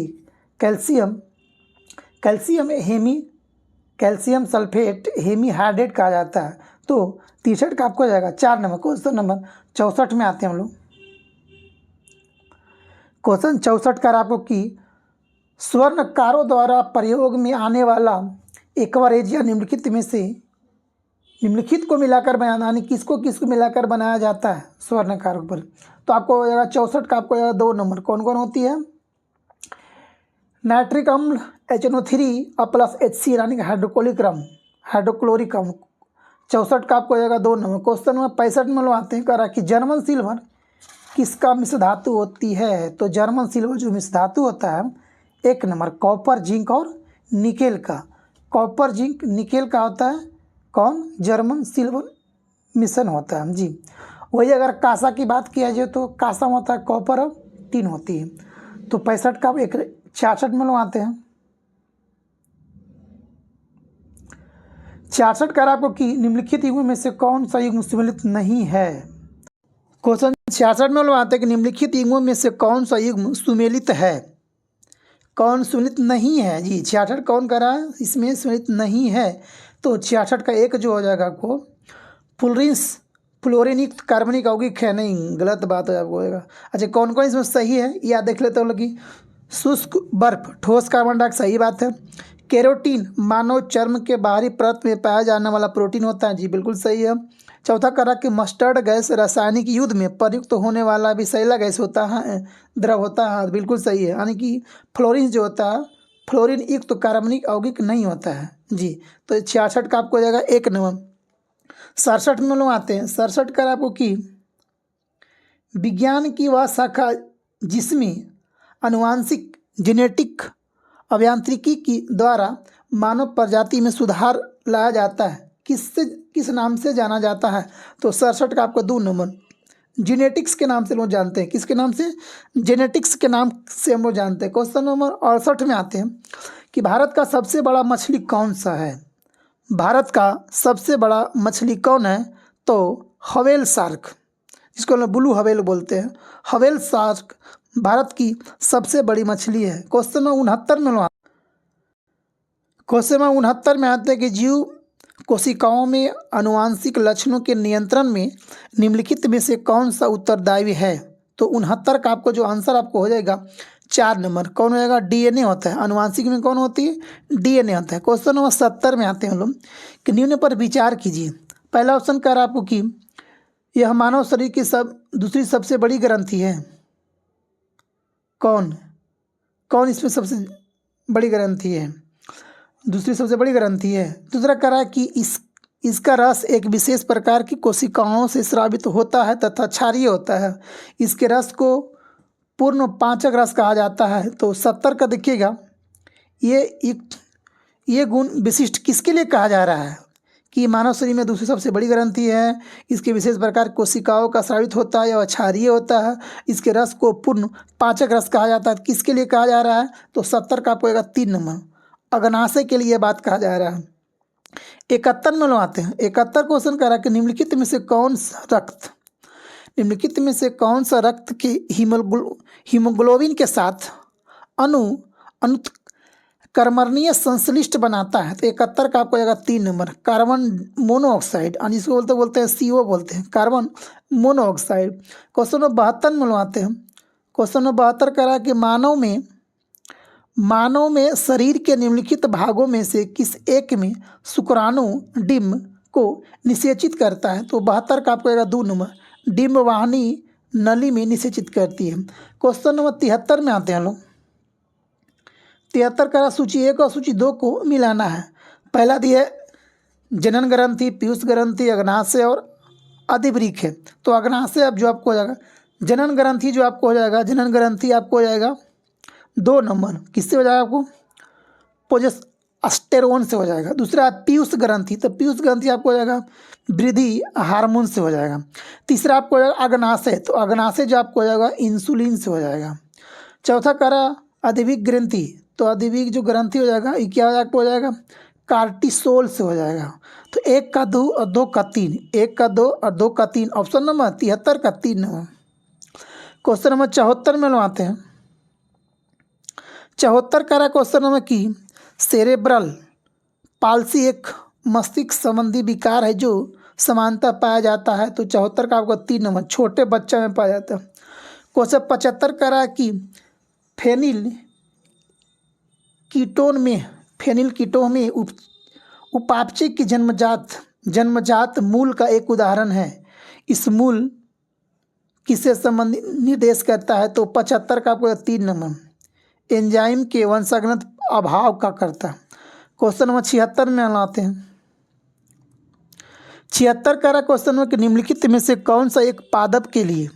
कैल्शियम सल्फेट हेमीहाइड्रेट कहा जाता है। तो 63 का आपको हो जाएगा 4 नंबर। क्वेश्चन नंबर 64 में आते हैं हम लोग। क्वेश्चन 64 का आपको कि स्वर्णकारों द्वारा प्रयोग में आने वाला एक्वारेजिया निम्नलिखित में से निम्नलिखित को मिलाकर बनाना, यानी किसको मिलाकर बनाया जाता है स्वर्णकारों पर। तो आपको हो जाएगा 64 का आपको हो जाएगा 2 नंबर। कौन कौन होती है, नाइट्रिक अम्ल HNO3 प्लस HCl यानी कि हाइड्रोक्लोरिक अम्ल। 64 का आपको हो जाएगा 2 नंबर। क्वेश्चन नंबर 65 में लोग आते हैं, कह रहा कि जर्मन सिल्वर किसका मिश्र धातु होती है। तो जर्मन सिल्वर जो मिश्र धातु होता है 1 नंबर कॉपर, जिंक और निकेल का। कॉपर, जिंक, निकेल का होता है कौन, जर्मन सिल्वर मिश्रण होता है जी। वही अगर कांसा की बात किया जाए तो कांसा में होता है कॉपर और टिन होती है। तो 65 का 66 में लोग आते हैं। 66 कह रहा आपको कि निम्नलिखित युग्म में से कौन सा युग्म सुमेलित नहीं है। क्वेश्चन 66 में लोग आते हैं कि निम्नलिखित युग्मों में से कौन सा युग्म सुमेलित है, कौन सुमेलित नहीं है जी। 66 कौन कह रहा है, इसमें सुमेलित नहीं है। तो 66 का एक जो हो जाएगा आपको फ्लोरीन युक्त कार्बनिक यौगिक है, नहीं गलत बात है आपको होगा। अच्छा कौन कौन इसमें सही है या देख लेते हो लोग कि शुष्क बर्फ ठोस कार्बन डाइऑक्साइड, सही बात है। केरोटीन मानव चर्म के बाहरी परत में पाया जाने वाला प्रोटीन होता है, जी बिल्कुल सही है। चौथा करा कि मस्टर्ड गैस रासायनिक युद्ध में प्रयुक्त होने वाला विषैला गैस होता है, द्रव होता है, बिल्कुल सही है। यानी कि फ्लोरीन जो होता है फ्लोरीन युक्त तो कार्बनिक यौगिक नहीं होता है जी। तो 66 का आपको हो जाएगा एक नंबर। 67 में लोग आते हैं। 67 का आपको कि विज्ञान की वह शाखा जिसमें आनुवांशिक जेनेटिक अभियांत्रिकी की द्वारा मानव प्रजाति में सुधार लाया जाता है, किस नाम से जाना जाता है? तो 67 का आपको 2 नंबर। जेनेटिक्स के नाम से लोग जानते हैं, किसके नाम से? जेनेटिक्स के नाम से हम लोग जानते हैं। क्वेश्चन नंबर 68 में आते हैं कि भारत का सबसे बड़ा मछली कौन सा है? भारत का सबसे बड़ा मछली कौन है? तो हवेल शार्क, जिसको हम ब्लू हवेल बोलते हैं। हवेल शार्क भारत की सबसे बड़ी मछली है। क्वेश्चन नंबर 69 में आते हैं कि जीव कोशिकाओं में आनुवांशिक लक्षणों के नियंत्रण में निम्नलिखित में से कौन सा उत्तरदायी है? तो 69 का आपको जो आंसर आपको हो जाएगा 4 नंबर। कौन हो जाएगा? डीएनए होता है। आनुवांशिक में कौन होती है? डीएनए होता है। क्वेश्चन नंबर 70 में आते हैं हम लोग कि निम्न पर विचार कीजिए। पहला ऑप्शन कह रहा है आपको कि यह मानव शरीर की दूसरी सबसे बड़ी ग्रंथि है। कौन इसमें सबसे बड़ी ग्रंथि है? दूसरी सबसे बड़ी ग्रंथि है। दूसरा कह रहा है कि इसका रस एक विशेष प्रकार की कोशिकाओं से स्रावित होता है तथा क्षारीय होता है। इसके रस को पूर्ण पाचक रस कहा जाता है। तो 70 का देखिएगा, ये गुण विशिष्ट किसके लिए कहा जा रहा है कि मानव शरीर में दूसरी सबसे बड़ी ग्रंथि है, इसके विशेष प्रकार कोशिकाओं का स्रावित होता है या क्षारीय होता है, इसके रस को पूर्ण पाचक रस कहा जाता है, किसके लिए कहा जा रहा है? तो 70 का आपको 3 नंबर। अग्नाशय के लिए बात कहा जा रहा है। 71 में लोग आते हैं। 71 क्वेश्चन कह रहा है कि निम्नलिखित में से कौन सा रक्त के हीमोग्लोबिन के साथ अनुत्क्रमणीय संश्लिष्ट बनाता है? तो 71 का आपको जाएगा 3 नंबर। कार्बन मोनोऑक्साइड, जिसको बोलते हैं CO बोलते हैं, कार्बन मोनोऑक्साइड। क्वेश्चन नंबर 72 में लोग आते हैं। क्वेश्चन नंबर 72 कह रहा है कि मानव में शरीर के निम्नलिखित भागों में से किस एक में शुक्राणु डिम्ब को निषेचित करता है? तो 72 का आपको 2 नंबर। डिम्ब वाहिनी नली में निषेचित करती है। क्वेश्चन नंबर 73 में आते हैं लोग। 73 का सूची 1 और सूची 2 को मिलाना है। पहला दिया जनन ग्रंथि, पीयूष ग्रंथि, अग्नाशय और अधिवृक्क है। तो अग्नाशय अब जो आपको हो जाएगा, जनन ग्रंथि जो आपको हो जाएगा, जनन ग्रंथि आपको हो जाएगा 2 नंबर। किससे हो जाएगा? आपको प्रोजेस्टेरोन से हो जाएगा। दूसरा पीयूष ग्रंथि, तो पीयूष ग्रंथि आपको हो जाएगा वृद्धि हार्मोन से हो जाएगा। तीसरा आपको हो जाएगा अग्नाशय, तो अग्नाशय जो आपको हो जाएगा इंसुलिन से हो जाएगा। चौथा करा अधिवृक्क ग्रंथि, तो अधिवृक्क जो ग्रंथि हो जाएगा ये क्या आपको हो जाएगा? कार्टिसोल से हो जाएगा। तो 1 का 2 और 2 का 3, 1 का 2 और 2 का 3, ऑप्शन नंबर 73 का 3 नंबर। क्वेश्चन नंबर 74 में लोग आते हैं। 74 का क्वेश्चन नंबर की सेरेब्रल पाल्सी एक मस्तिष्क संबंधी विकार है जो समानता पाया जाता है। तो 74 का आपको 3 नंबर। छोटे बच्चे में पाया जाता है। क्वेश्चन 75 का रहा कि फेनिल कीटोन में उपापचय की जन्मजात मूल का एक उदाहरण है। इस मूल किससे संबंधित निर्देश करता है? तो 75 का आपको 3 नंबर। एंजाइम के वंशागत अभाव का करता है। क्वेश्चन नंबर 76 में लाते हैं। 76 का क्वेश्चन में कि निम्नलिखित में से कौन सा एक पादप के लिए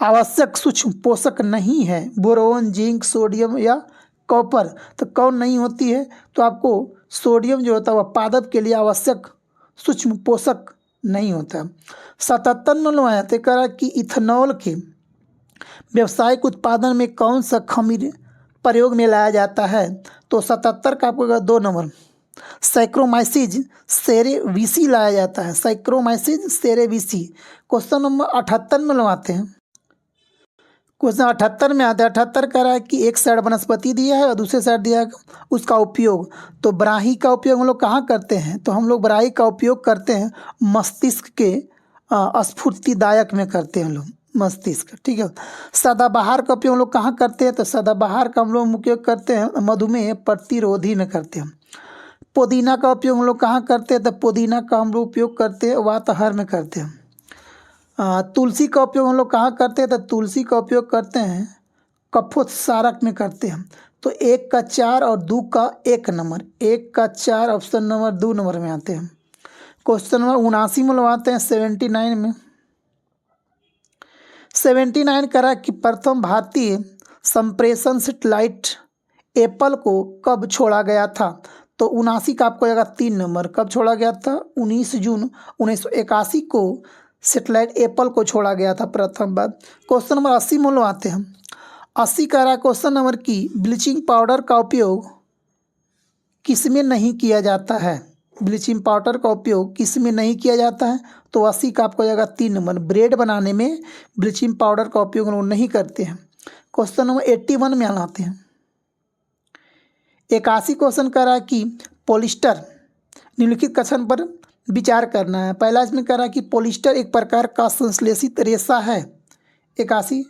आवश्यक सूक्ष्म पोषक नहीं है? बोरोन, जिंक, सोडियम या कॉपर। तो कौन नहीं होती है? तो आपको सोडियम जो होता है वह पादप के लिए आवश्यक सूक्ष्म पोषक नहीं होता। 77 में लोग आते करा कि इथेनॉल के व्यावसायिक उत्पादन में कौन सा खमीर प्रयोग में लाया जाता है? तो 77 का आपको 2 नंबर। सैक्रोमाइसिस सेरेविसी लाया जाता है। Saccharomyces cerevisiae. क्वेश्चन नंबर 78 में लोग आते हैं। क्वेश्चन 78 में आता है। 78 कह रहा है कि एक साइड वनस्पति दिया है और दूसरे साइड दिया है उसका उपयोग। तो ब्राही का उपयोग हम लोग कहाँ करते हैं? तो हम लोग ब्राही का उपयोग करते हैं मस्तिष्क के स्फूर्तिदायक में करते हैं हम लोग, मस्तिष्क, ठीक है। सदाबहार का उपयोग हम लोग कहाँ करते हैं? तो सदाबहार का हम लोग उपयोग करते हैं मधुमेह प्रतिरोधी में करते हैं। पुदीना का उपयोग हम लोग कहाँ करते हैं? तो पुदीना का हम लोग उपयोग करते हैं वातहर में करते हैं। तुलसी का उपयोग हम लोग कहाँ करते हैं? तो तुलसी का उपयोग करते हैं कफोत्सारक में करते हैं। तो 1 का 4 और 2 का 1 नंबर, 1 का 4 ऑप्शन नंबर 2 नंबर में आते हैं। क्वेश्चन नंबर 79 में लगाते हैं 79 में। 79 करा कि प्रथम भारतीय संप्रेषण सैटेलाइट एप्पल को कब छोड़ा गया था? तो 79 का आपको आएगा 3 नंबर। कब छोड़ा गया था? 19 जून 1981 को सैटेलाइट एप्पल को छोड़ा गया था प्रथम बार। क्वेश्चन नंबर 80 में लोग आते हैं। 80 का रहा क्वेश्चन नंबर की ब्लीचिंग पाउडर का उपयोग किसमें नहीं किया जाता है? ब्लीचिंग पाउडर का उपयोग किसमें नहीं किया जाता है? तो 80 का आपको जाएगा 3 नंबर। ब्रेड बनाने में ब्लीचिंग पाउडर का उपयोग हम लोग नहीं करते हैं। क्वेश्चन नंबर 81 में आते हैं। 81 क्वेश्चन कह रहा है कि पॉलिस्टर निम्नलिखित कथन पर विचार करना है। पहला इसमें कह रहा है कि पॉलिस्टर एक प्रकार का संश्लेषित रेशा है। 81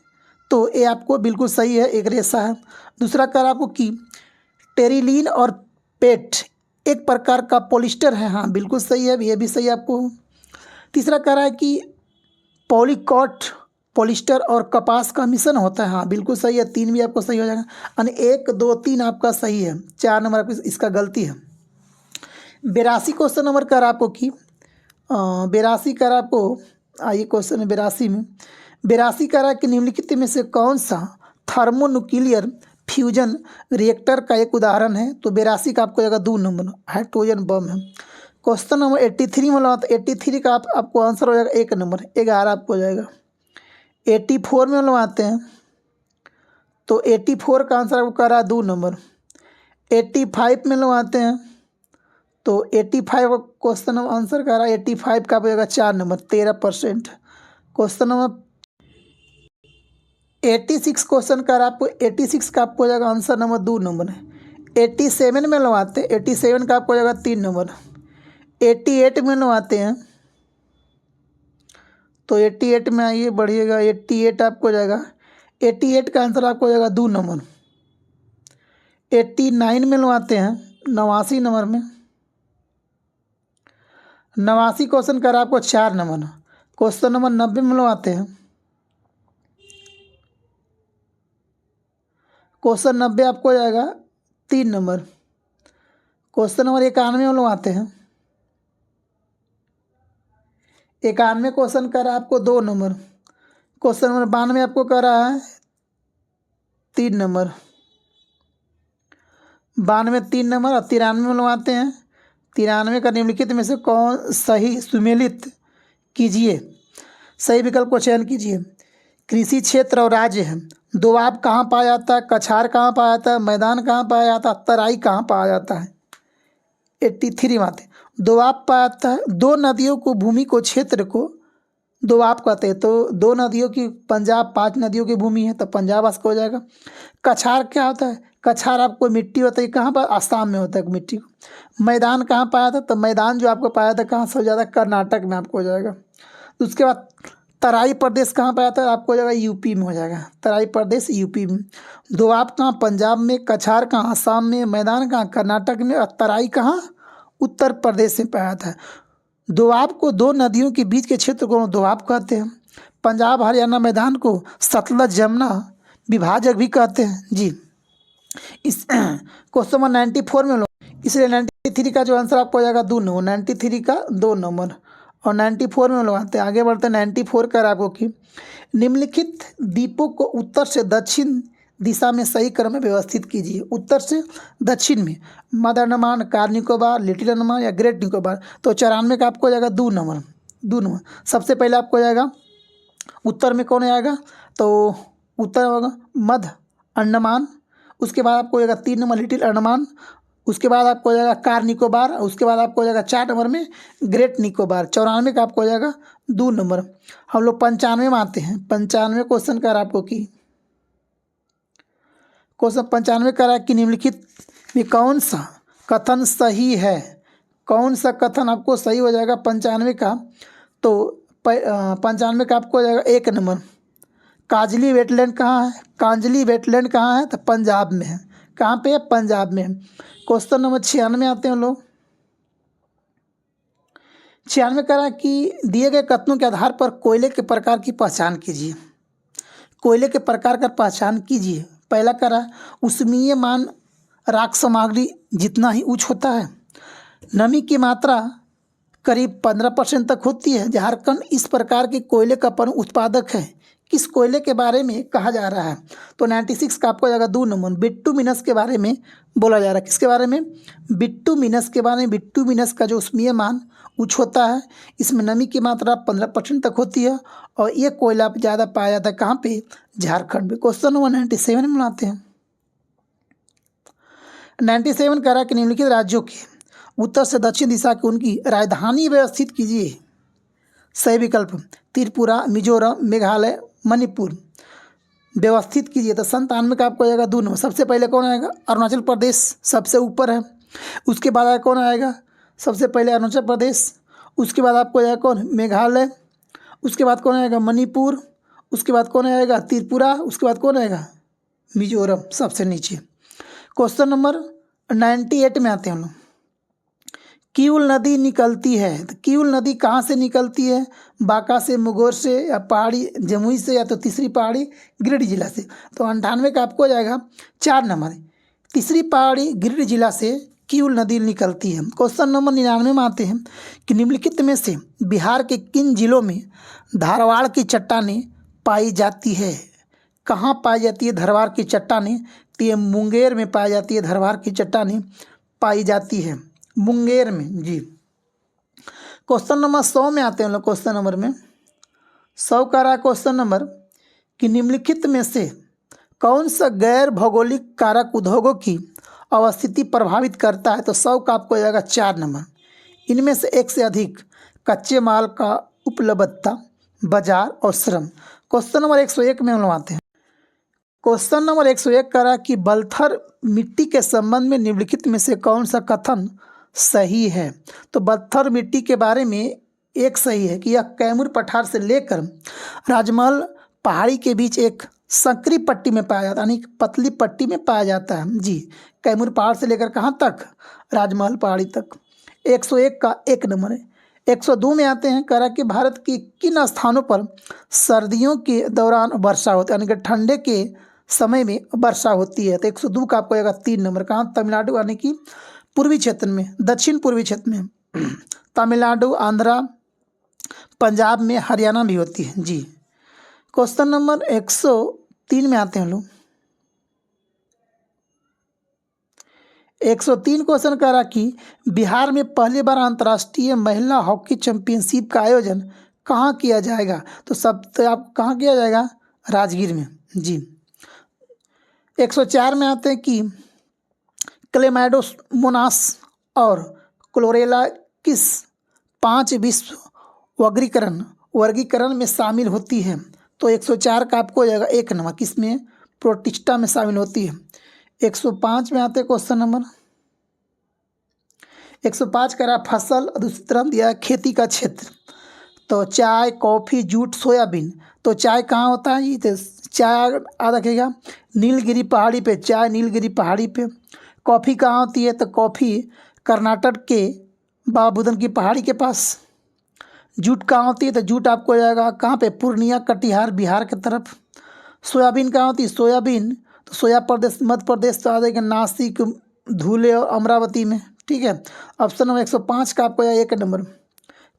तो ये आपको बिल्कुल सही है, एक रेशा है। दूसरा कह रहा है आपको कि टेरिलीन और पेट एक प्रकार का पॉलिस्टर है। हाँ बिल्कुल सही है, ये भी सही है आपको। तीसरा कह रहा है कि पॉलीकॉट पॉलिस्टर और कपास का मिश्रण होता है। हाँ बिल्कुल सही है, 3 भी आपको सही हो जाएगा। यानी 1 2 3 आपका सही है, 4 नंबर आपको इसका गलती है। 82 क्वेश्चन नंबर कर आपको कि 82 कर आपको आइए क्वेश्चन 82 में 82 करा कि निम्नलिखित में से कौन सा थर्मोन्यूक्लियर फ्यूजन रिएक्टर का एक उदाहरण है? तो 82 का आपको जाएगा 2 नंबर, हाइड्रोजन बम है। क्वेश्चन नंबर 83 में लगाते 83 का आपको आंसर हो जाएगा 1 नंबर, 11 आपको हो जाएगा। 84 में लगाते हैं तो 84 का आंसर आपको करा 2 नंबर। 85 में लगाते हैं तो 85 क्वेश्चन नंबर आंसर करा 85 का आपको जाएगा 4 नंबर, 13%। क्वेश्चन नंबर 86 क्वेश्चन का आपको 86 का आपको हो जाएगा आंसर नंबर 2 नंबर है। 87 में लगाते 87 का आपको हो जाएगा 3 नंबर। 88 में लगाते हैं तो 88 में आइए बढ़िएगा, 88 आपको हो जाएगा 88 का आंसर आपको हो जाएगा 2 नंबर। 89 में लगाते हैं 89 नंबर में 89 क्वेश्चन कर आपको 4 नंबर। क्वेश्चन नंबर 90 में लगाते हैं क्वेश्चन 90 आपको हो जाएगा 3 नंबर। क्वेश्चन नंबर 91 में लगाते हैं 91 क्वेश्चन कर रहा है आपको 2 नंबर। क्वेश्चन नंबर 92 आपको कर रहा है 3 नंबर, 92 3 नंबर। और 93 में लगाते हैं 93 का निम्नलिखित में से कौन सही सुमेलित कीजिए, सही विकल्प को चयन कीजिए। कृषि क्षेत्र और राज्य है। दोआब कहाँ पाया जाता है? कछार कहाँ पाया जाता है? मैदान कहाँ पाया जाता है? तराई कहाँ पाया जाता है? 83 में आते दोआब पाया जाता है। 2 नदियों को भूमि को क्षेत्र को दोआब कहते हैं। तो 2 नदियों की पंजाब 5 नदियों की भूमि है तो पंजाब आपको हो जाएगा। कछार क्या होता है? कछार आपको मिट्टी होता है, कहाँ पर? आसाम में होता है मिट्टी को। मैदान कहाँ पाया था? तो मैदान जो आपको पाया था कहाँ से हो जाता है? कर्नाटक में आपको हो जाएगा। उसके बाद तराई प्रदेश कहाँ पाया था? आपको हो जाएगा यूपी में हो जाएगा, तराई प्रदेश यूपी में। दोआब कहाँ? पंजाब में। कछार कहाँ? आसाम में। मैदान कहाँ? कर्नाटक में। और तराई कहाँ? उत्तर प्रदेश में पाया था। दोआब को 2 नदियों के बीच के क्षेत्र को दोआब कहते हैं। पंजाब हरियाणा मैदान को सतलज जमुना विभाजक भी कहते हैं जी। इस क्वेश्चन नंबर 94 में इसलिए 93 का जो आंसर आपको हो जाएगा 2 नंबर, 93 का 2 नंबर। और 94 में लगाते हैं, आगे बढ़ते हैं 94 का आपको कि निम्नलिखित द्वीपों को उत्तर से दक्षिण दिशा में सही क्रम में व्यवस्थित कीजिए। उत्तर से दक्षिण में mother Andaman, car Nicobar, little Andaman या ग्रेट निकोबार। तो 94 का आपको हो जाएगा 2 नंबर, 2 नंबर। सबसे पहले आपको हो जाएगा उत्तर में कौन आएगा? तो उत्तर होगा मध्य अंडमान। उसके बाद आपको हो जाएगा 3 नंबर लिटिल अंडमान। उसके बाद आपको हो जाएगा कार निकोबार। उसके बाद आपको हो जाएगा 4 नंबर में ग्रेट निकोबार। 94 का आपको हो जाएगा 2 नंबर। हम लोग 95 में आते हैं। 95 क्वेश्चन कर आपको कि क्वेश्चन 95 करा कि निम्नलिखित में कौन सा कथन सही है, कौन सा कथन आपको सही हो जाएगा 95 का। तो 95 का आपको हो जाएगा 1 नंबर, कांजली वेटलैंड कहाँ है, कांजली वेटलैंड कहाँ है, तो पंजाब में है। कहाँ पे है, पंजाब में है। क्वेश्चन नंबर 96 आते हैं लोग। 96 करा कि दिए गए कथनों के आधार पर कोयले के प्रकार की पहचान कीजिए, कोयले के प्रकार का पहचान कीजिए। पहला करा ऊष्मीयमान राख सामग्री जितना ही उच्च होता है, नमी की मात्रा करीब 15% तक होती है। झारखंड इस प्रकार के कोयले का प्रमुख उत्पादक है। किस कोयले के बारे में कहा जा रहा है, तो 96 का आपको जाएगा 2 नंबर, बिट्टुमिनस के बारे में बोला जा रहा है। किसके बारे में, बिट्टुमिनस के बारे में। बिट्टुमिनस का जो ऊष्मीयमान उच्च होता है, इसमें नमी की मात्रा 15% तक होती है और ये कोयला ज़्यादा पाया जाता है कहाँ पे, झारखंड में। क्वेश्चन नंबर 97 में बनाते हैं। 97 कह रहा है कि निम्नलिखित राज्यों के उत्तर से दक्षिण दिशा की उनकी राजधानी व्यवस्थित कीजिए। सही विकल्प त्रिपुरा, मिजोरम, मेघालय, मणिपुर। व्यवस्थित कीजिए तो 97 का आपको आएगा 2 नंबर। सबसे पहले कौन आएगा, अरुणाचल प्रदेश सबसे ऊपर है। उसके बाद कौन आएगा, सबसे पहले अरुणाचल प्रदेश। उसके बाद आपको आएगा कौन, मेघालय। उसके बाद कौन आएगा, मणिपुर। उसके बाद कौन आएगा, त्रिपुरा। उसके बाद कौन आएगा, मिजोरम सबसे नीचे। क्वेश्चन नंबर 98 में आते हैं हम लोग। किउल नदी निकलती है, तो किउल नदी कहाँ से निकलती है, बांका से, मुगौर से, या पहाड़ी जमुई से, या तो तीसरी पहाड़ी गिरिडीह जिला से। तो 98 का आपको हो जाएगा 4 नंबर, तीसरी पहाड़ी गिरिडीह जिला से किउल नदी निकलती है। क्वेश्चन नंबर 99 में आते हैं कि निम्नलिखित में से बिहार के किन जिलों में धारवाड़ की चट्टानें पाई जाती है। कहाँ पाई जाती है धारवाड़ की चट्टानें, तो ये मुंगेर में पाई जाती है। धारवाड़ की चट्टानें पाई जाती है मुंगेर में जी। क्वेश्चन नंबर 100 में आते हैं लोग। क्वेश्चन नंबर में 100 का रहा क्वेश्चन नंबर कि निम्नलिखित में से कौन सा गैर भौगोलिक कारक उद्योगों की अवस्थिति प्रभावित करता है, तो 100 का आपको जाएगा 4 नंबर। इनमें से एक से अधिक कच्चे माल का उपलब्धता, बाजार और श्रम। क्वेश्चन नंबर 101 में हम लोग आते हैं। क्वेश्चन नंबर 101 करा कि बलथर मिट्टी के संबंध में निम्नलिखित में से कौन सा कथन सही है, तो बलथर मिट्टी के बारे में एक सही है कि यह कैमूर पठार से लेकर राजमहल पहाड़ी के बीच एक संकरी पट्टी में पाया जाता है, यानी पतली पट्टी में पाया जाता है जी। कैमूर पहाड़ से लेकर कहाँ तक, राजमहल पहाड़ी तक। 101 का 1 नंबर है। 102 में आते हैं, कह रहा कि भारत की किन स्थानों पर सर्दियों के दौरान वर्षा होती है, यानी कि ठंडे के समय में वर्षा होती है। तो 102 का आपको आएगा 3 नंबर। कहाँ, तमिलनाडु, यानी कि पूर्वी क्षेत्र में, दक्षिण पूर्वी क्षेत्र में तमिलनाडु, आंध्रा, पंजाब में, हरियाणा भी होती है जी। क्वेश्चन नंबर 103 में आते हैं लोग। 103 क्वेश्चन कह रहा कि बिहार में पहली बार अंतर्राष्ट्रीय महिला हॉकी चैंपियनशिप का आयोजन कहाँ किया जाएगा, तो आप कहाँ किया जाएगा, राजगीर में जी। 104 में आते हैं कि क्लेमाइडोमोनास और क्लोरेला किस 5 विश्व वर्गीकरण में शामिल होती है, तो 104 का आपको हो जाएगा 1 नंबर। किस में, प्रोटिस्टा में शामिल होती है। 105 में आते हैं क्वेश्चन नंबर। 105 कह रहा फसल, दूसरी तरफ दिया खेती का क्षेत्र, तो चाय, कॉफ़ी, जूट, सोयाबीन। तो चाय कहाँ होता है, ये तो चाय याद रखिएगा नीलगिरी पहाड़ी पे, चाय नीलगिरी पहाड़ी पे। कॉफ़ी कहाँ होती है, तो कॉफ़ी कर्नाटक के बाबूदन की पहाड़ी के पास। जूट कहाँ होती है, तो जूट आपको जाएगा कहाँ पे, पूर्णिया, कटिहार, बिहार की तरफ। सोयाबीन कहाँ होती है, सोयाबीन तो सोया प्रदेश, मध्य प्रदेश तो आ जाएगा नासिक, धुले और अमरावती में। ठीक है, ऑप्शन नंबर 105 का आपको 1 नंबर।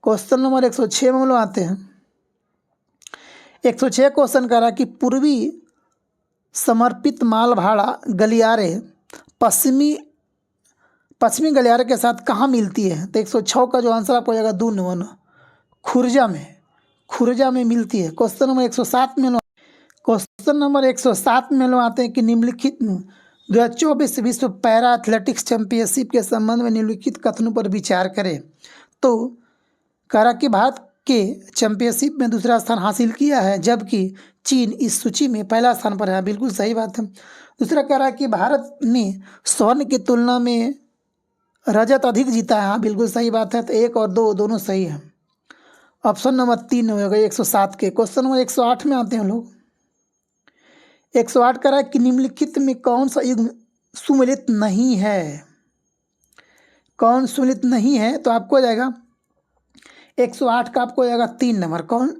क्वेश्चन नंबर 106 में हम लोग आते हैं। 106 क्वेश्चन कह रहा कि पूर्वी समर्पित माल भाड़ा गलियारे पश्चिमी गलियारे के साथ कहाँ मिलती है, तो 106 का जो आंसर आपको जाएगा 2 नंबर, खुर्जा में मिलती है। क्वेश्चन नंबर 107 में क्वेश्चन नंबर 107 में लोग आते हैं कि निम्नलिखित 2024 विश्व पैरा एथलेटिक्स चैंपियनशिप के संबंध में निम्नलिखित कथनों पर विचार करें। तो कह रहा कि भारत के चैंपियनशिप में दूसरा स्थान हासिल किया है, जबकि चीन इस सूची में पहला स्थान पर है। बिल्कुल सही बात है। दूसरा कह रहा है कि भारत ने स्वर्ण की तुलना में रजत अधिक जीता है। हाँ, बिल्कुल सही बात है। तो 1 और 2 दोनों सही है। ऑप्शन नंबर 3 हो गए 107 के। क्वेश्चन नंबर 108 में आते हैं लोग। 108 कह रहा है कि निम्नलिखित में कौन सा युग्म सुमेलित नहीं है। कौन सुमेलित नहीं है? तो आपको हो जाएगा 108 का आपको हो जाएगा 3 नंबर। कौन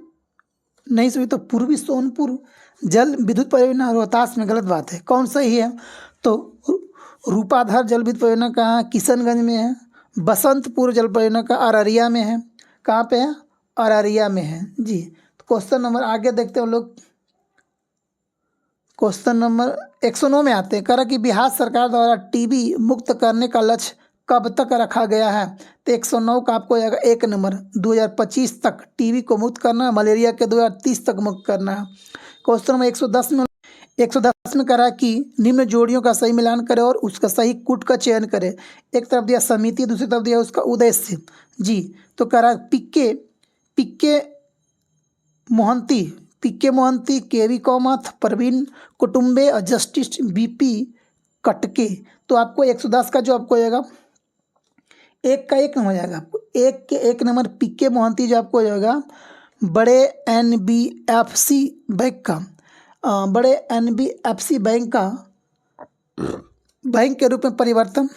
नहीं सुनी? तो पूर्वी सोनपुर जल विद्युत परियोजना रोहतास में। गलत बात है। कौन सही है? तो रूपाधर जल विद्युत परियोजना कहाँ? किशनगंज में है। बसंतपुर जल परियोजना का अररिया में है। कहाँ पे है? अररिया में है जी। तो क्वेश्चन नंबर आगे देखते हैं हम लोग। क्वेश्चन नंबर 109 में आते हैं। कह रहा कि बिहार सरकार द्वारा टीबी मुक्त करने का लक्ष्य कब तक रखा गया है? तो 109 का आपको आएगा 1 नंबर। 2025 तक टीबी को मुक्त करना है। मलेरिया के 2030 तक मुक्त करना है। क्वेश्चन नंबर 110 में कह रहा है कि निम्न जोड़ियों का सही मिलान करें और उसका सही कूट का चयन करें। एक तरफ दिया समिति, दूसरी तरफ दिया उसका उद्देश्य जी। तो कह रहा है पिक्के मोहंती, केवी कामत, प्रवीण कुटुम्बे और जस्टिस बीपी कटके। तो आपको 110 का जो आपको आएगा 1 का 1 नंबर हो जाएगा। आपको 1 के 1 नंबर पिक्के मोहंती जो आपको हो जाएगा बड़े NBFC बैंक का बैंक के रूप में परिवर्तन।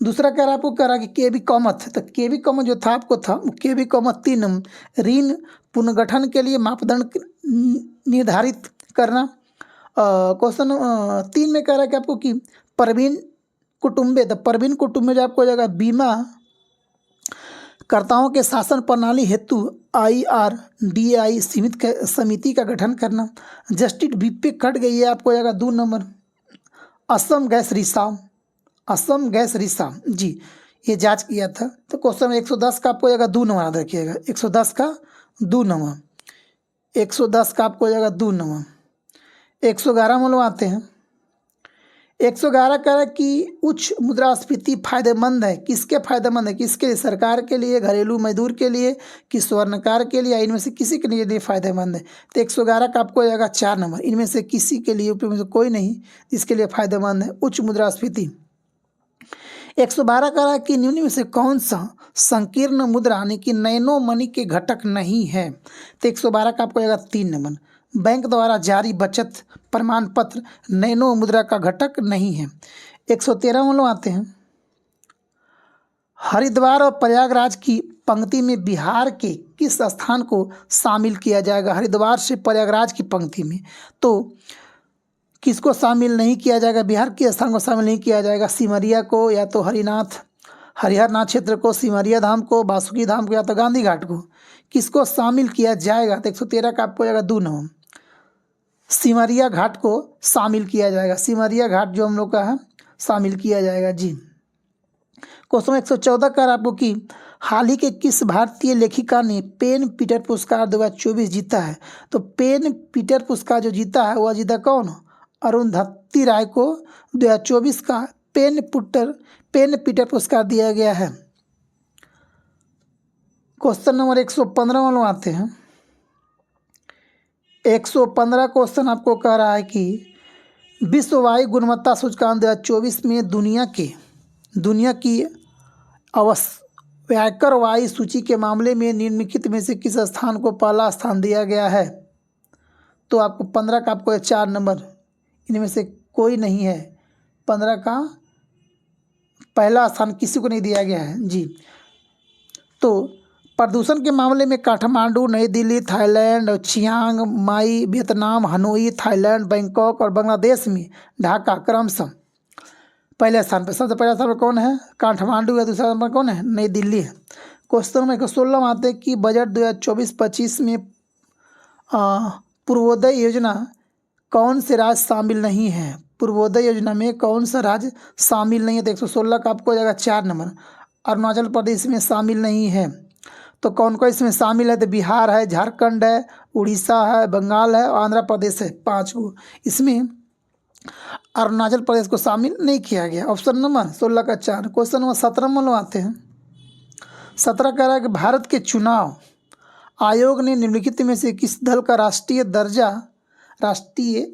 दूसरा कह रहा आपको कह रहा कि केवी कामत, तो केवी कामत जो था आपको था केवी कामत 3 नंबर। ऋण पुनर्गठन के लिए मापदंड निर्धारित करना। क्वेश्चन 3 में कह रहा है कि आपको कि प्रवीण कुटुम्बे, तो प्रवीण कुटुम्बे जो आपको हो जाएगा बीमा कर्ताओं के शासन प्रणाली हेतु IRDAI सीमित समिति का गठन करना। जस्टिस बीपी कट गई है, आपको जाएगा 2 नंबर। असम गैस रिसाव जी, ये जांच किया था। तो क्वेश्चन 110 का आपको जाएगा 2 नंबर। याद रखिएगा 110 का 2 नंबर। 110 का आपको जाएगा 2 नंबर। 111 में लोग आते हैं। 111 कह रहा है कि उच्च मुद्रास्फीति फायदेमंद है। किसके फायदेमंद है? किसके लिए? सरकार के लिए, घरेलू मजदूर के लिए, कि स्वर्णकार के लिए, इनमें से किसी के लिए फायदेमंद है? तो 111 का आपको जाएगा 4 नंबर। इनमें से किसी के लिए, में से कोई नहीं जिसके लिए फायदेमंद है उच्च मुद्रास्फीति। 112 कह रहा है कि निम्न में से कौन सा संकीर्ण मुद्रा यानी कि नैनो मनी के घटक नहीं है? तो 112 का आपको जाएगा 3 नंबर। बैंक द्वारा जारी बचत प्रमाण पत्र नैनो मुद्रा का घटक नहीं है। 113 में लोग आते हैं। हरिद्वार और प्रयागराज की पंक्ति में बिहार के किस स्थान को शामिल किया जाएगा? हरिद्वार से प्रयागराज की पंक्ति में तो किसको शामिल नहीं किया जाएगा? बिहार के स्थान को शामिल नहीं किया जाएगा। सिमरिया को, या तो हरिहरनाथ क्षेत्र को, सिमरिया धाम को, बासुकी धाम को, या तो गांधी घाट को। किसको शामिल किया जाएगा? तो 113 का आपको जाएगा 2 नंबर। सिमरिया घाट को शामिल किया जाएगा। सिमरिया घाट जो हम लोग का है शामिल किया जाएगा जी। क्वेश्चन 114 का आपको कि हाल ही के किस भारतीय लेखिका ने पेन पीटर पुरस्कार 2024 जीता है? तो पेन पीटर पुरस्कार जो जीता है वह जीता कौन? अरुंधति राय को 2024 का पेन पीटर पुरस्कार दिया गया है। क्वेश्चन नंबर 115 वालों आते हैं। 115 क्वेश्चन आपको कह रहा है कि विश्व वायु गुणवत्ता सूचकांक 2024 में दुनिया की अवस्याकर वायु सूची के मामले में निम्नलिखित में से किस स्थान को पहला स्थान दिया गया है? तो आपको 15 का आपको 4 नंबर। इनमें से कोई नहीं है। 15 का पहला स्थान किसी को नहीं दिया गया है जी। तो प्रदूषण के मामले में काठमांडू, नई Delhi Thailand, Chiang Mai Vietnam, Hanoi Thailand, Bangkok और बांग्लादेश में ढाका क्रमशः पहले स्थान पर। सबसे पहला स्थान पर कौन है? काठमांडू है। दूसरा नंबर कौन है? नई दिल्ली है। क्वेश्चन नंबर 116 आते हैं कि बजट 2024-25 में पूर्वोदय योजना कौन से राज्य शामिल नहीं है? पूर्वोदय योजना में कौन सा राज्य शामिल नहीं है? तो 116 का आपको हो जाएगा 4 नंबर। अरुणाचल प्रदेश में शामिल नहीं है। तो कौन कौन इसमें शामिल है? तो बिहार है, झारखंड है, उड़ीसा है, बंगाल है और आंध्र प्रदेश है। 5 को। इसमें अरुणाचल प्रदेश को शामिल नहीं किया गया। ऑप्शन नंबर 16 का 4। क्वेश्चन नंबर 17 में लोग आते हैं। 17 कह रहा है कि भारत के चुनाव आयोग ने निम्नलिखित में से किस दल का राष्ट्रीय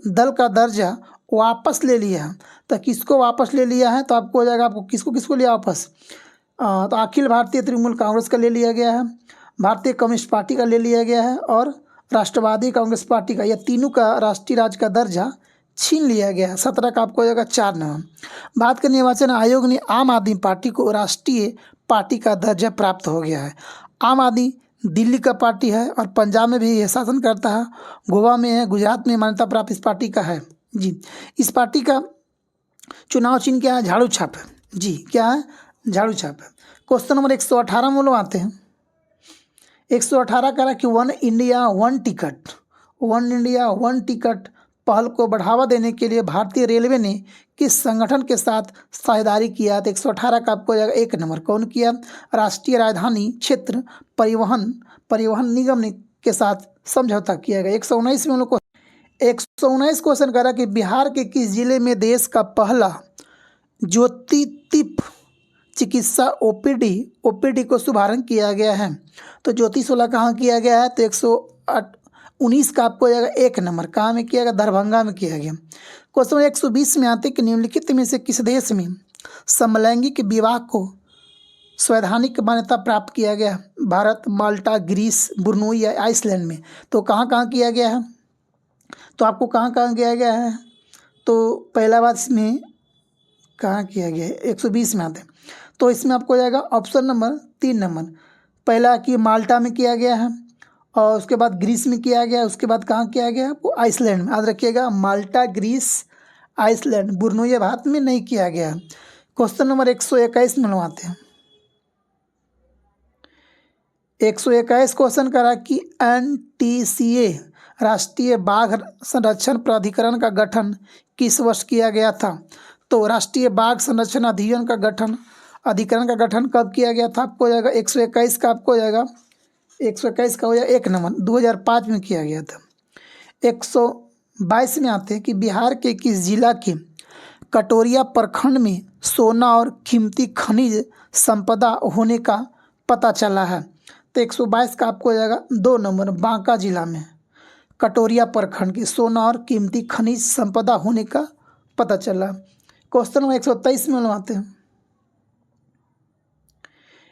दल का दर्जा वापस ले लिया? तो किसको वापस ले लिया है? तो आपको हो जाएगा, आपको किसको किसको लिया वापस? तो अखिल भारतीय तृणमूल कांग्रेस का ले लिया गया है, भारतीय कम्युनिस्ट पार्टी का ले लिया गया है और राष्ट्रवादी कांग्रेस पार्टी का, यह तीनों का राष्ट्रीय राज्य का दर्जा छीन लिया गया है। 17 का आपको हो जाएगा 4 नंबर। भारत के निर्वाचन आयोग ने आम आदमी पार्टी को राष्ट्रीय पार्टी का दर्जा प्राप्त हो गया है। आम आदमी दिल्ली का पार्टी है और पंजाब में भी यह शासन करता है, गोवा में है, गुजरात में मान्यता प्राप्त इस पार्टी का है जी। इस पार्टी का चुनाव चिन्ह क्या है? झाड़ू छाप है जी। क्या है? झाड़ू छाप है। क्वेश्चन नंबर 118 में लोग आते हैं। 118 कह रहा है कि वन इंडिया वन टिकट पहल को बढ़ावा देने के लिए भारतीय रेलवे ने किस संगठन के साथ साझेदारी किया? तो 118 का आपको हो जाएगा 1 नंबर। कौन किया? राष्ट्रीय राजधानी क्षेत्र परिवहन निगम ने के साथ समझौता किया गया। 119 में हम लोग को 119 क्वेश्चन कह रहा है कि बिहार के किस जिले में देश का पहला ज्योतितीप चिकित्सा ओपीडी को शुभारंभ किया गया है? तो ज्योतिषोला कहाँ किया गया है? तो 119 का आपको हो जाएगा 1 नंबर। कहाँ में किया गया? दरभंगा में किया गया। क्वेश्चन 120 में आते कि निम्नलिखित में से किस देश में समलैंगिक विवाह को संवैधानिक मान्यता प्राप्त किया गया? भारत, माल्टा, ग्रीस, ब्रुनई या आइसलैंड में? तो कहाँ कहाँ किया गया है? तो आपको कहाँ कहाँ किया गया है? तो पहला बात इसमें कहाँ किया गया है? 120 में आते हैं तो इसमें आपको हो जाएगा ऑप्शन नंबर 3 नंबर। पहला कि माल्टा में किया गया है और उसके बाद ग्रीस में किया गया, उसके बाद कहाँ किया गया? आपको आइसलैंड में। याद रखिएगा, माल्टा, ग्रीस, आइसलैंड, ब्रुनई भारत में नहीं किया गया। क्वेश्चन नंबर 121 में आते हैं। 121 क्वेश्चन करा कि NTCA राष्ट्रीय बाघ संरक्षण प्राधिकरण का गठन किस वर्ष किया गया था? तो राष्ट्रीय बाघ संरक्षण अधिकरण का गठन कब किया गया था? आपको हो जाएगा 121 का आपको हो जाएगा 121 का हो जाएगा 1 नंबर, 2005 में किया गया था। 122 में आते हैं कि बिहार के किस जिला के कटोरिया प्रखंड में सोना और कीमती खनिज संपदा होने का पता चला है? तो 122 का आपको हो जाएगा 2 नंबर, बांका जिला में कटोरिया प्रखंड की सोना और कीमती खनिज संपदा होने का पता चला। क्वेश्चन नंबर 123 में आते हैं।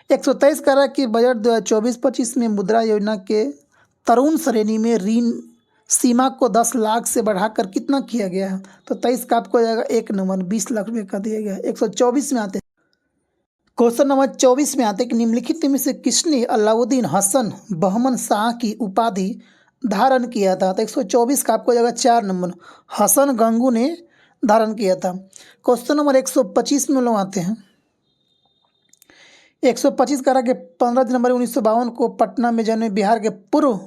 123 कह रहा है कि बजट 2024-25 में मुद्रा योजना के तरुण श्रेणी में ऋण सीमा को 10 लाख से बढ़ाकर कितना किया गया है? तो 23 का आपको हो जाएगा 1 नंबर, 20 लाख रुपये का दिया गया है। 124 में आते हैं। क्वेश्चन नंबर 24 में आते हैं कि निम्नलिखित में से किसने अलाउद्दीन हसन बहमन शाह की उपाधि धारण किया था? तो 124 का आपको हो जाएगा 4 नंबर, हसन गंगू ने धारण किया था। क्वेश्चन नंबर 125 में लोग आते हैं। 125 कह रहा कि 15 जनवरी 1952 को पटना में जन्मे बिहार के पूर्व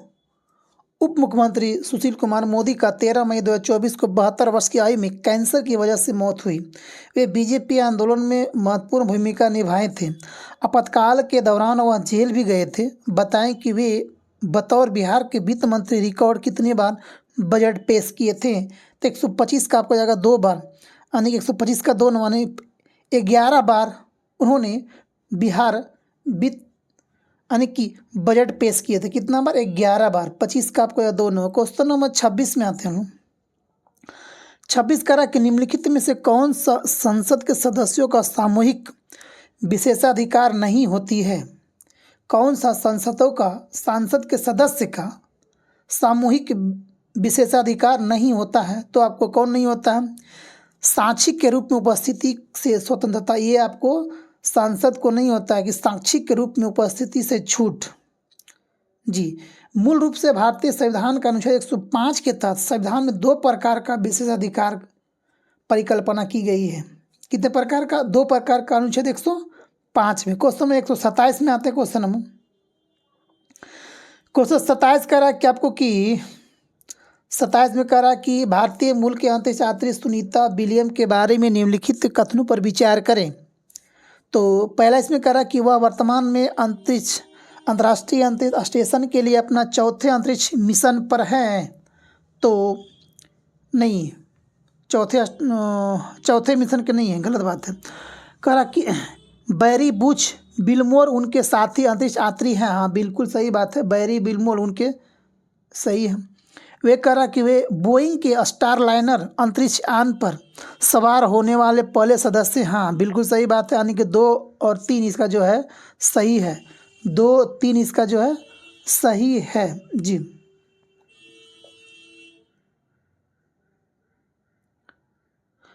उप मुख्यमंत्री सुशील कुमार मोदी का 13 मई 2024 को 72 वर्ष की आयु में कैंसर की वजह से मौत हुई। वे बीजेपी आंदोलन में महत्वपूर्ण भूमिका निभाए थे। आपातकाल के दौरान वह जेल भी गए थे। बताएं कि वे बतौर बिहार के वित्त मंत्री रिकॉर्ड कितनी बार बजट पेश किए थे? तो 125 का आपको जाएगा 2 बार, यानी कि 125 का 2 माने 11 बार उन्होंने बिहार वित्त यानी कि बजट पेश किए थे। कितना बार? 11 बार। 25 का आपको 2 नंबर। क्वेश्चन नंबर 26 में आते हैं। 26 कह रहा कि निम्नलिखित में से कौन सा संसद के सदस्यों का सामूहिक विशेषाधिकार नहीं होती है? कौन सा सांसद के सदस्य का सामूहिक विशेषाधिकार नहीं होता है? तो आपको कौन नहीं होता है? साक्षी के रूप में उपस्थिति से स्वतंत्रता, ये आपको सांसद को नहीं होता है कि साक्षी के रूप में उपस्थिति से छूट जी। मूल रूप से भारतीय संविधान का अनुच्छेद 105 के तहत संविधान में 2 प्रकार का विशेषाधिकार परिकल्पना की गई है। कितने प्रकार का? 2 प्रकार का अनुच्छेद 105 में। क्वेश्चन नंबर 127 में आते हैं। क्वेश्चन 27 कह रहा है कि आपको कि 27 में कह रहा कि भारतीय मूल के अंतरिक्ष यात्री सुनीता विलियम के बारे में निम्नलिखित कथनों पर विचार करें। तो पहला इसमें कह रहा कि वह वर्तमान में अंतर्राष्ट्रीय अंतरिक्ष स्टेशन के लिए अपना 4थे अंतरिक्ष मिशन पर है। तो नहीं, चौथे मिशन के नहीं है, गलत बात है। कह रहा कि बैरी बुश बिलमोर उनके साथी अंतरिक्ष यात्री हैं। हाँ बिल्कुल सही बात है, बैरी बिलमोर उनके सही है। वे कह रहा कि वे बोइंग के स्टारलाइनर अंतरिक्ष यान पर सवार होने वाले पहले सदस्य। हाँ बिल्कुल सही बात है, यानी कि 2 और 3 इसका जो है सही है, 2 3 इसका जो है सही है जी।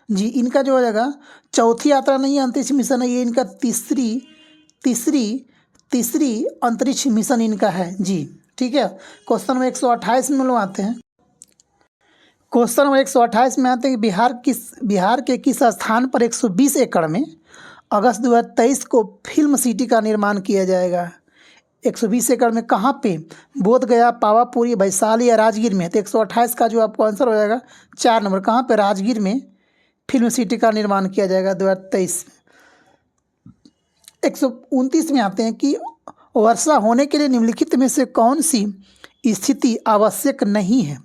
जी इनका जो हो जाएगा चौथी यात्रा नहीं है, अंतरिक्ष मिशन है, ये इनका तीसरी अंतरिक्ष मिशन इनका है जी। ठीक है, क्वेश्चन नंबर 128 में लोग आते हैं। क्वेश्चन नंबर 128 में आते हैं कि बिहार के किस स्थान पर 120 एकड़ में अगस्त 2023 को फिल्म सिटी का निर्माण किया जाएगा। 120 एकड़ में कहाँ पे? बोधगया, पावापुरी, वैशाली या राजगीर में। तो 128 का जो आपको आंसर हो जाएगा 4 नंबर, कहाँ पे? राजगीर में फिल्म सिटी का निर्माण किया जाएगा 2023 में। 129 में आते हैं कि वर्षा होने के लिए निम्नलिखित में से कौन सी स्थिति आवश्यक नहीं है।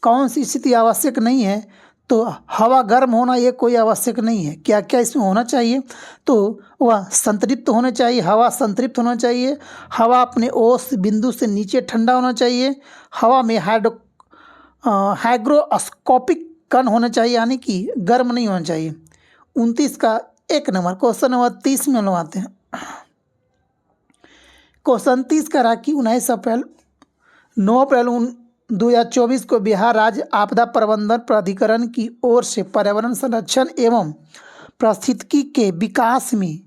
कौन सी स्थिति आवश्यक नहीं है? तो हवा गर्म होना ये कोई आवश्यक नहीं है। क्या क्या इसमें होना चाहिए? तो वह संतृप्त होना चाहिए, हवा संतृप्त होना चाहिए, हवा अपने औस बिंदु से नीचे ठंडा होना चाहिए, हवा में हाइग्रोस्कोपिक कण होना चाहिए, यानी कि गर्म नहीं होना चाहिए। 29 का 1 नंबर। क्वेश्चन नंबर 30 में लोग आते हैं। क्वेश्चन 30 का रहा कि 9 अप्रैल 2024 को बिहार राज्य आपदा प्रबंधन प्राधिकरण की ओर से पर्यावरण संरक्षण एवं पारिस्थितिकी के विकास में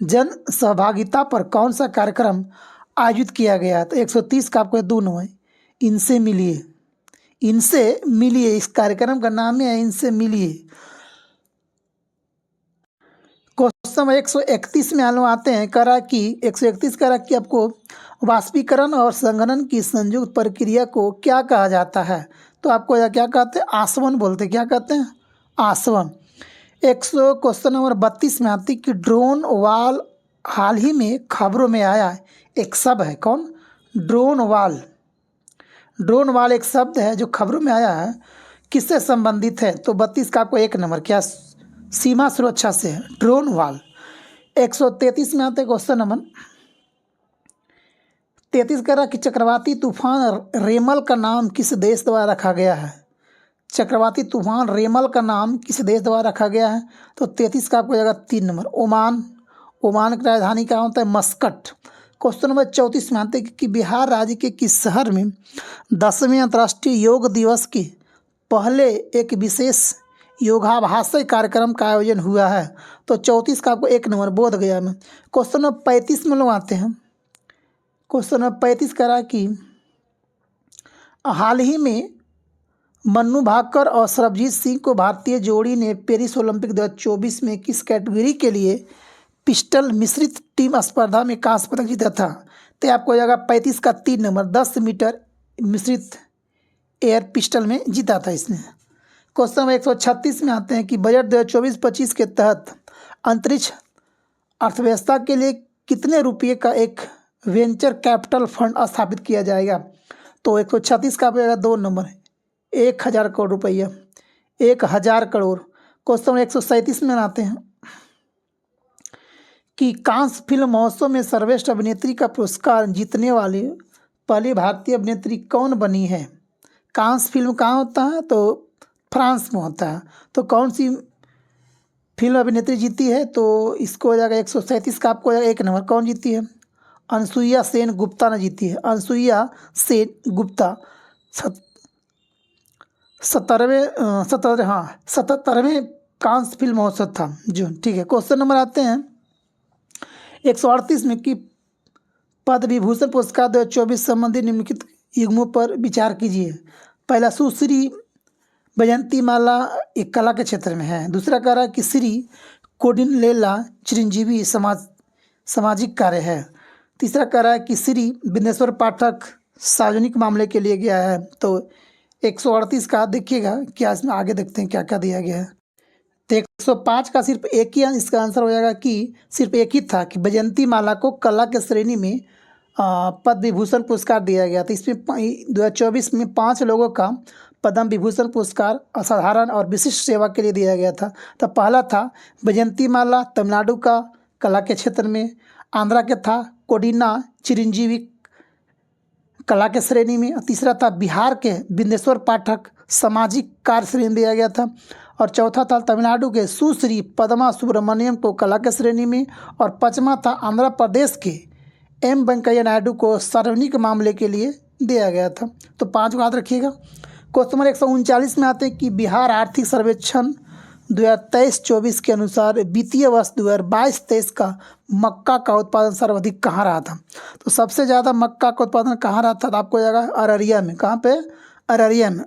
जन सहभागिता पर कौन सा कार्यक्रम आयोजित किया गया। तो 130 का आपको 2 नंबर। इनसे मिलिए, इस कार्यक्रम का नाम है इनसे मिलिए। क्वेश्चन नंबर 131 में आते हैं। करा कि 131 करा कि आपको वाष्पीकरण और संघनन की संयुक्त प्रक्रिया को क्या कहा जाता है। तो आपको यह क्या कहते हैं? आसवन बोलते हैं। क्या कहते हैं? आसवन। क्वेश्चन नंबर 32 में आती कि ड्रोन वाल हाल ही में खबरों में आया एक शब्द है। कौन? ड्रोन वाल। ड्रोन वाल एक शब्द है जो खबरों में आया है, किससे संबंधित है? तो 32 का आपको 1 नंबर। क्या? सीमा सुरक्षा से है ड्रोन वाल। 133 में आते क्वेश्चन नंबर 33 कह रहा कि चक्रवाती तूफान रेमल का नाम किस देश द्वारा रखा गया है। चक्रवाती तूफान रेमल का नाम किस देश द्वारा रखा गया है। तो 33 का आपको जाएगा 3 नंबर। ओमान। ओमान की राजधानी क्या होता है? मस्कट। क्वेश्चन नंबर 34 में आते हैं कि बिहार राज्य के किस शहर में 10वें अंतर्राष्ट्रीय योग दिवस के पहले एक विशेष योगाभ्यास कार्यक्रम का आयोजन हुआ है। तो 34 का आपको 1 नंबर। बोधगया में। क्वेश्चन नंबर 35 में लोग आते हैं। क्वेश्चन नंबर 35 कह रहा कि हाल ही में मन्नू भाकर और सरबजीत सिंह को भारतीय जोड़ी ने पेरिस ओलंपिक 2024 में किस कैटेगरी के लिए पिस्टल मिश्रित टीम स्पर्धा में कांस्य पदक जीता था। तो आपको हो जाएगा 35 का 3 नंबर। 10 मीटर मिश्रित एयर पिस्टल में जीता था इसने। क्वेश्चन नंबर 136 में आते हैं कि बजट 2024-25 के तहत अंतरिक्ष अर्थव्यवस्था के लिए कितने रुपये का एक वेंचर कैपिटल फंड स्थापित किया जाएगा। तो 136 का आपका 2 नंबर है। 1000 करोड़ रुपया। 1000 करोड़। क्वेश्चन 137 में आते हैं कि कांस फिल्म महोत्सव में सर्वश्रेष्ठ अभिनेत्री का पुरस्कार जीतने वाली पहली भारतीय अभिनेत्री कौन बनी है। कांस फिल्म कहाँ होता है? तो फ्रांस में होता है। तो कौन सी फिल्म अभिनेत्री जीती है? तो इसको हो जाएगा 137 का आपको हो जाएगा 1 नंबर। कौन जीती है? अनसुईया सेन गुप्ता ने जीती है। अनसुईया सेन गुप्ता 77वें कांस फिल्म महोत्सव था जो। ठीक है, क्वेश्चन नंबर आते हैं 138 में कि पद्म विभूषण पुरस्कार 2024 संबंधी निम्नलिखित युग्मों पर विचार कीजिए। पहला सुश्री वैजयंती माला एक कला के क्षेत्र में है। दूसरा कह रहा है कि श्री कोडिनलेला चिरंजीवी सामाजिक कार्य है। तीसरा कह रहा है कि श्री बिंदेश्वर पाठक सार्वजनिक मामले के लिए गया है। तो 138 का देखिएगा क्या इसमें आगे देखते हैं क्या क्या दिया गया है। तो 105 का सिर्फ एक ही इसका आंसर हो जाएगा कि सिर्फ एक ही था कि वैजयंती माला को कला के श्रेणी में पद्म विभूषण पुरस्कार दिया गया था। इसमें 2024 में 5 लोगों का पद्म विभूषण पुरस्कार असाधारण और विशिष्ट सेवा के लिए दिया गया था। तो पहला था वैजयंती माला तमिलनाडु का कला के क्षेत्र में, आंध्रा के था कोडिन्ना चिरंजीवी कला के श्रेणी में, और तीसरा था बिहार के बिंदेश्वर पाठक सामाजिक कार्य श्रेणी में दिया गया था, और चौथा था तमिलनाडु के सुश्री पद्मा सुब्रमण्यम को कला के श्रेणी में, और पांचवा था आंध्र प्रदेश के एम वेंकैया नायडू को सार्वजनिक मामले के लिए दिया गया था। तो 5 को याद रखिएगा। क्वेश्चन नंबर 139 में आते हैं कि बिहार आर्थिक सर्वेक्षण 2023-24 के अनुसार वित्तीय वर्ष 2022-23 का मक्का का उत्पादन सर्वाधिक कहाँ रहा था। तो सबसे ज़्यादा मक्का का उत्पादन कहाँ रहा था, तो आपको जाएगा अररिया में। कहाँ पे? अररिया में।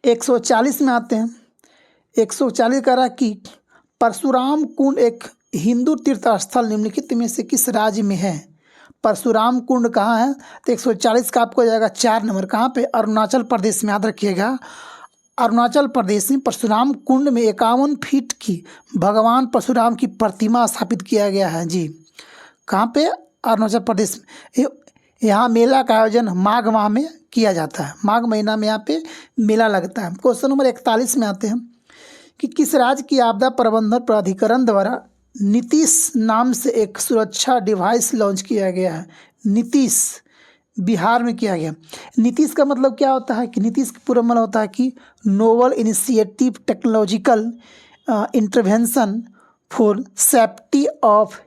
140 में आते हैं। 140 कह रहा कि परशुराम कुंड एक हिंदू तीर्थ स्थल निम्नलिखित में से किस राज्य में है। परशुराम कुंड कहाँ है, तो 140 का आपको जाएगा 4 नंबर। कहाँ पे? अरुणाचल प्रदेश में। याद रखिएगा, अरुणाचल प्रदेश में परशुराम कुंड में 51 फीट की भगवान परशुराम की प्रतिमा स्थापित किया गया है जी। कहाँ पे? अरुणाचल प्रदेश में। यहाँ मेला का आयोजन माघ माह में किया जाता है। माघ महीना में यहाँ पे मेला लगता है। क्वेश्चन नंबर 41 में आते हैं कि किस राज्य की आपदा प्रबंधन प्राधिकरण द्वारा नीतीश नाम से एक सुरक्षा डिवाइस लॉन्च किया गया है। नीतीश बिहार में किया गया। नीतीश का मतलब क्या होता है कि नीतीश का पूरा मतलब होता है कि novel initiative technological intervention for safety of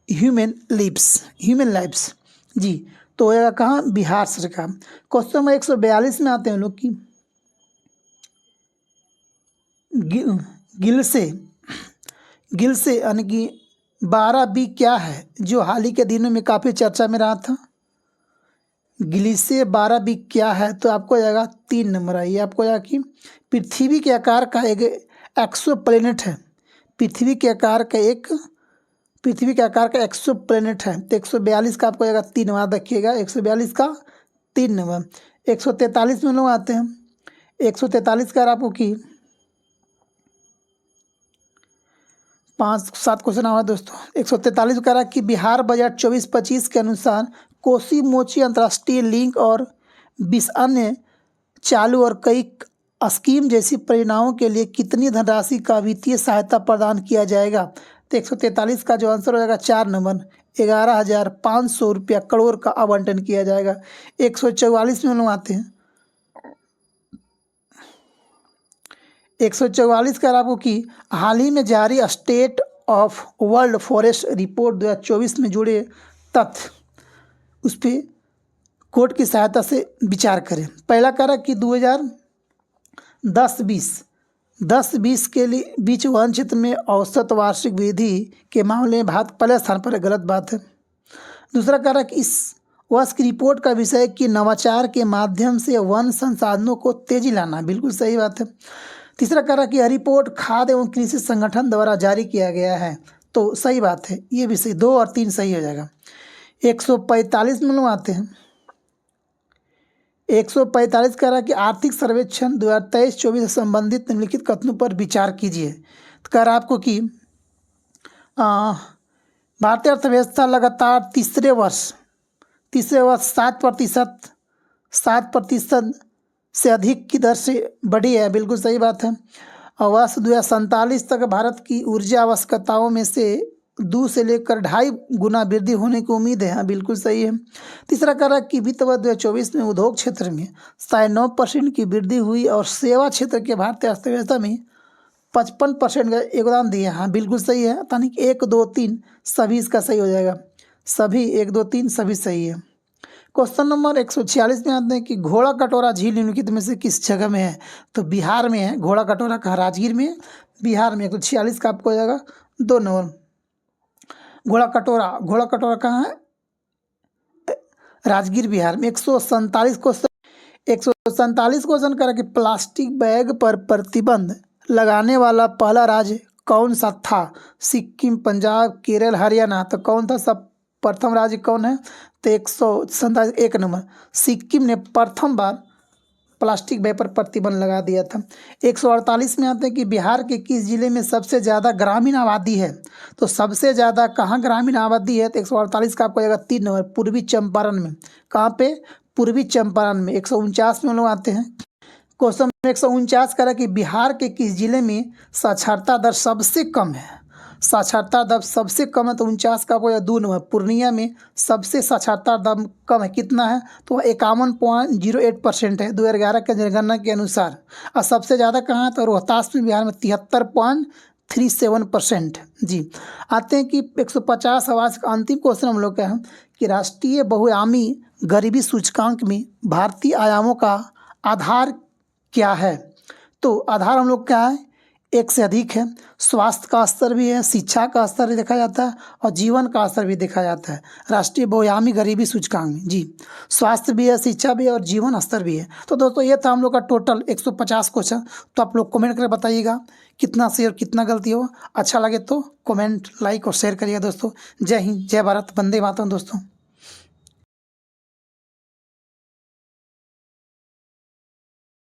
human lives जी। तो यह कहाँ? बिहार सरकार। क्वेश्चन नंबर 142 में आते हैं लोग कि गिल से यानी कि 12B क्या है जो हाल ही के दिनों में काफ़ी चर्चा में रहा था। गिलिसे 12B क्या है, तो आपको जाएगा 3 नंबर। आइए आपको जाएगा कि पृथ्वी के आकार का एक एक्सो प्लेनेट है। पृथ्वी के आकार का एक्सो प्लेनेट है। तो 142 का आपको जाएगा 3 नंबर। रखिएगा 142 का 3 नंबर। 143 में लोग आते हैं। 143 का आपको कि 5-7 क्वेश्चन आवा दोस्तों। 143 कह रहा कि बिहार बजट 24-25 के अनुसार कोसी मोची अंतर्राष्ट्रीय लिंक और 20 अन्य चालू और कई स्कीम जैसी परियोजनाओं के लिए कितनी धनराशि का वित्तीय सहायता प्रदान किया जाएगा। तो 143 का जो आंसर हो जाएगा 4 नंबर, 11,500 रुपया करोड़ का आवंटन किया जाएगा। 144 में लोग आते हैं। 144 का आपको कि हाल ही में जारी state of world forest report 2024 में जुड़े तथ्य उस पर कोर्ट की सहायता से विचार करें। पहला कह रहा कि 2010-20 के लिए बीच वन क्षेत्र में औसत वार्षिक वृद्धि के मामले में भारत पहले स्थान पर है। गलत बात है। दूसरा कह रहा कि इस वर्ष की रिपोर्ट का विषय कि नवाचार के माध्यम से वन संसाधनों को तेजी लाना। बिल्कुल सही बात है। तीसरा कह रहा कि यह रिपोर्ट खाद्य एवं कृषि संगठन द्वारा जारी किया गया है। तो सही बात है, ये भी सही। 2 और 3 सही हो जाएगा। 145 में लोग आते हैं। 145 कह रहा कि आर्थिक सर्वेक्षण 2023-24 से संबंधित निम्नलिखित कथनों पर विचार कीजिए। तो कह रहा आपको कि भारतीय अर्थव्यवस्था लगातार तीसरे वर्ष 7% से अधिक की दर से बढ़ी है। बिल्कुल सही बात है। और वर्ष 2047 तक भारत की ऊर्जा आवश्यकताओं में से 2 से लेकर 2.5 गुना वृद्धि होने की उम्मीद है। हाँ, बिल्कुल सही है। तीसरा कह रहा कि वित्त वर्ष 2024 में उद्योग क्षेत्र में 9% की वृद्धि हुई और सेवा क्षेत्र के भारतीय अर्थव्यवस्था में 55% का योगदान दिया। हाँ, बिल्कुल सही है। यानी 1, 2, 3 सभी इसका सही हो जाएगा। सभी 1, 2, 3 सभी सही है। क्वेश्चन नंबर 146 में आते हैं कि घोड़ा कटोरा झील निम्नलिखित में से किस जगह में है। तो बिहार में है। घोड़ा कटोरा का राजगीर में, बिहार में। 146 का आपको हो जाएगा 2 नंबर। घोड़ा कटोरा कहाँ है? राजगीर, बिहार में। 147 क्वेश्चन करा कि प्लास्टिक बैग पर प्रतिबंध लगाने वाला पहला राज्य कौन सा था। सिक्किम, पंजाब, केरल, हरियाणा। तो कौन था सब प्रथम राज्य कौन है। तो 147 1 नंबर सिक्किम ने प्रथम बार प्लास्टिक बैग पर प्रतिबंध लगा दिया था। 148 में आते हैं कि बिहार के किस जिले में सबसे ज़्यादा ग्रामीण आबादी है। तो सबसे ज़्यादा कहाँ ग्रामीण आबादी है। तो 148 का आपको जाएगा 3 नंबर, पूर्वी चंपारण में। कहाँ पे? पूर्वी चंपारण में। 149 में लोग आते हैं। क्वेश्चन 149 करा कि बिहार के किस जिले में साक्षरता दर सबसे कम है। साक्षरता दर सबसे कम है तो 49 का आपको 2 नंबर। पूर्णिया में सबसे साक्षरता दर कम है, कितना है तो 51.08% है 2011 के जनगणना के अनुसार। और सबसे ज़्यादा कहाँ है तो रोहतास में, बिहार में 73.37%। जी, आते हैं कि 150 आवास का अंतिम क्वेश्चन हम लोग का है कि राष्ट्रीय बहुआयामी गरीबी सूचकांक में भारतीय आयामों का आधार क्या है। तो आधार हम लोग क्या है, 1 से अधिक है। स्वास्थ्य का स्तर भी है, शिक्षा का स्तर भी देखा जाता है और जीवन का स्तर भी देखा जाता है राष्ट्रीय बहुआयामी गरीबी सूचकांक में। जी, स्वास्थ्य भी है, शिक्षा भी है और जीवन स्तर भी है। तो दोस्तों ये था हम लोग का टोटल 150 क्वेश्चन। तो आप लोग कमेंट करके बताइएगा कितना सही और कितना गलती हो। अच्छा लगे तो कमेंट, लाइक और शेयर करिएगा दोस्तों। जय हिंद, जय भारत, वंदे मातरम दोस्तों।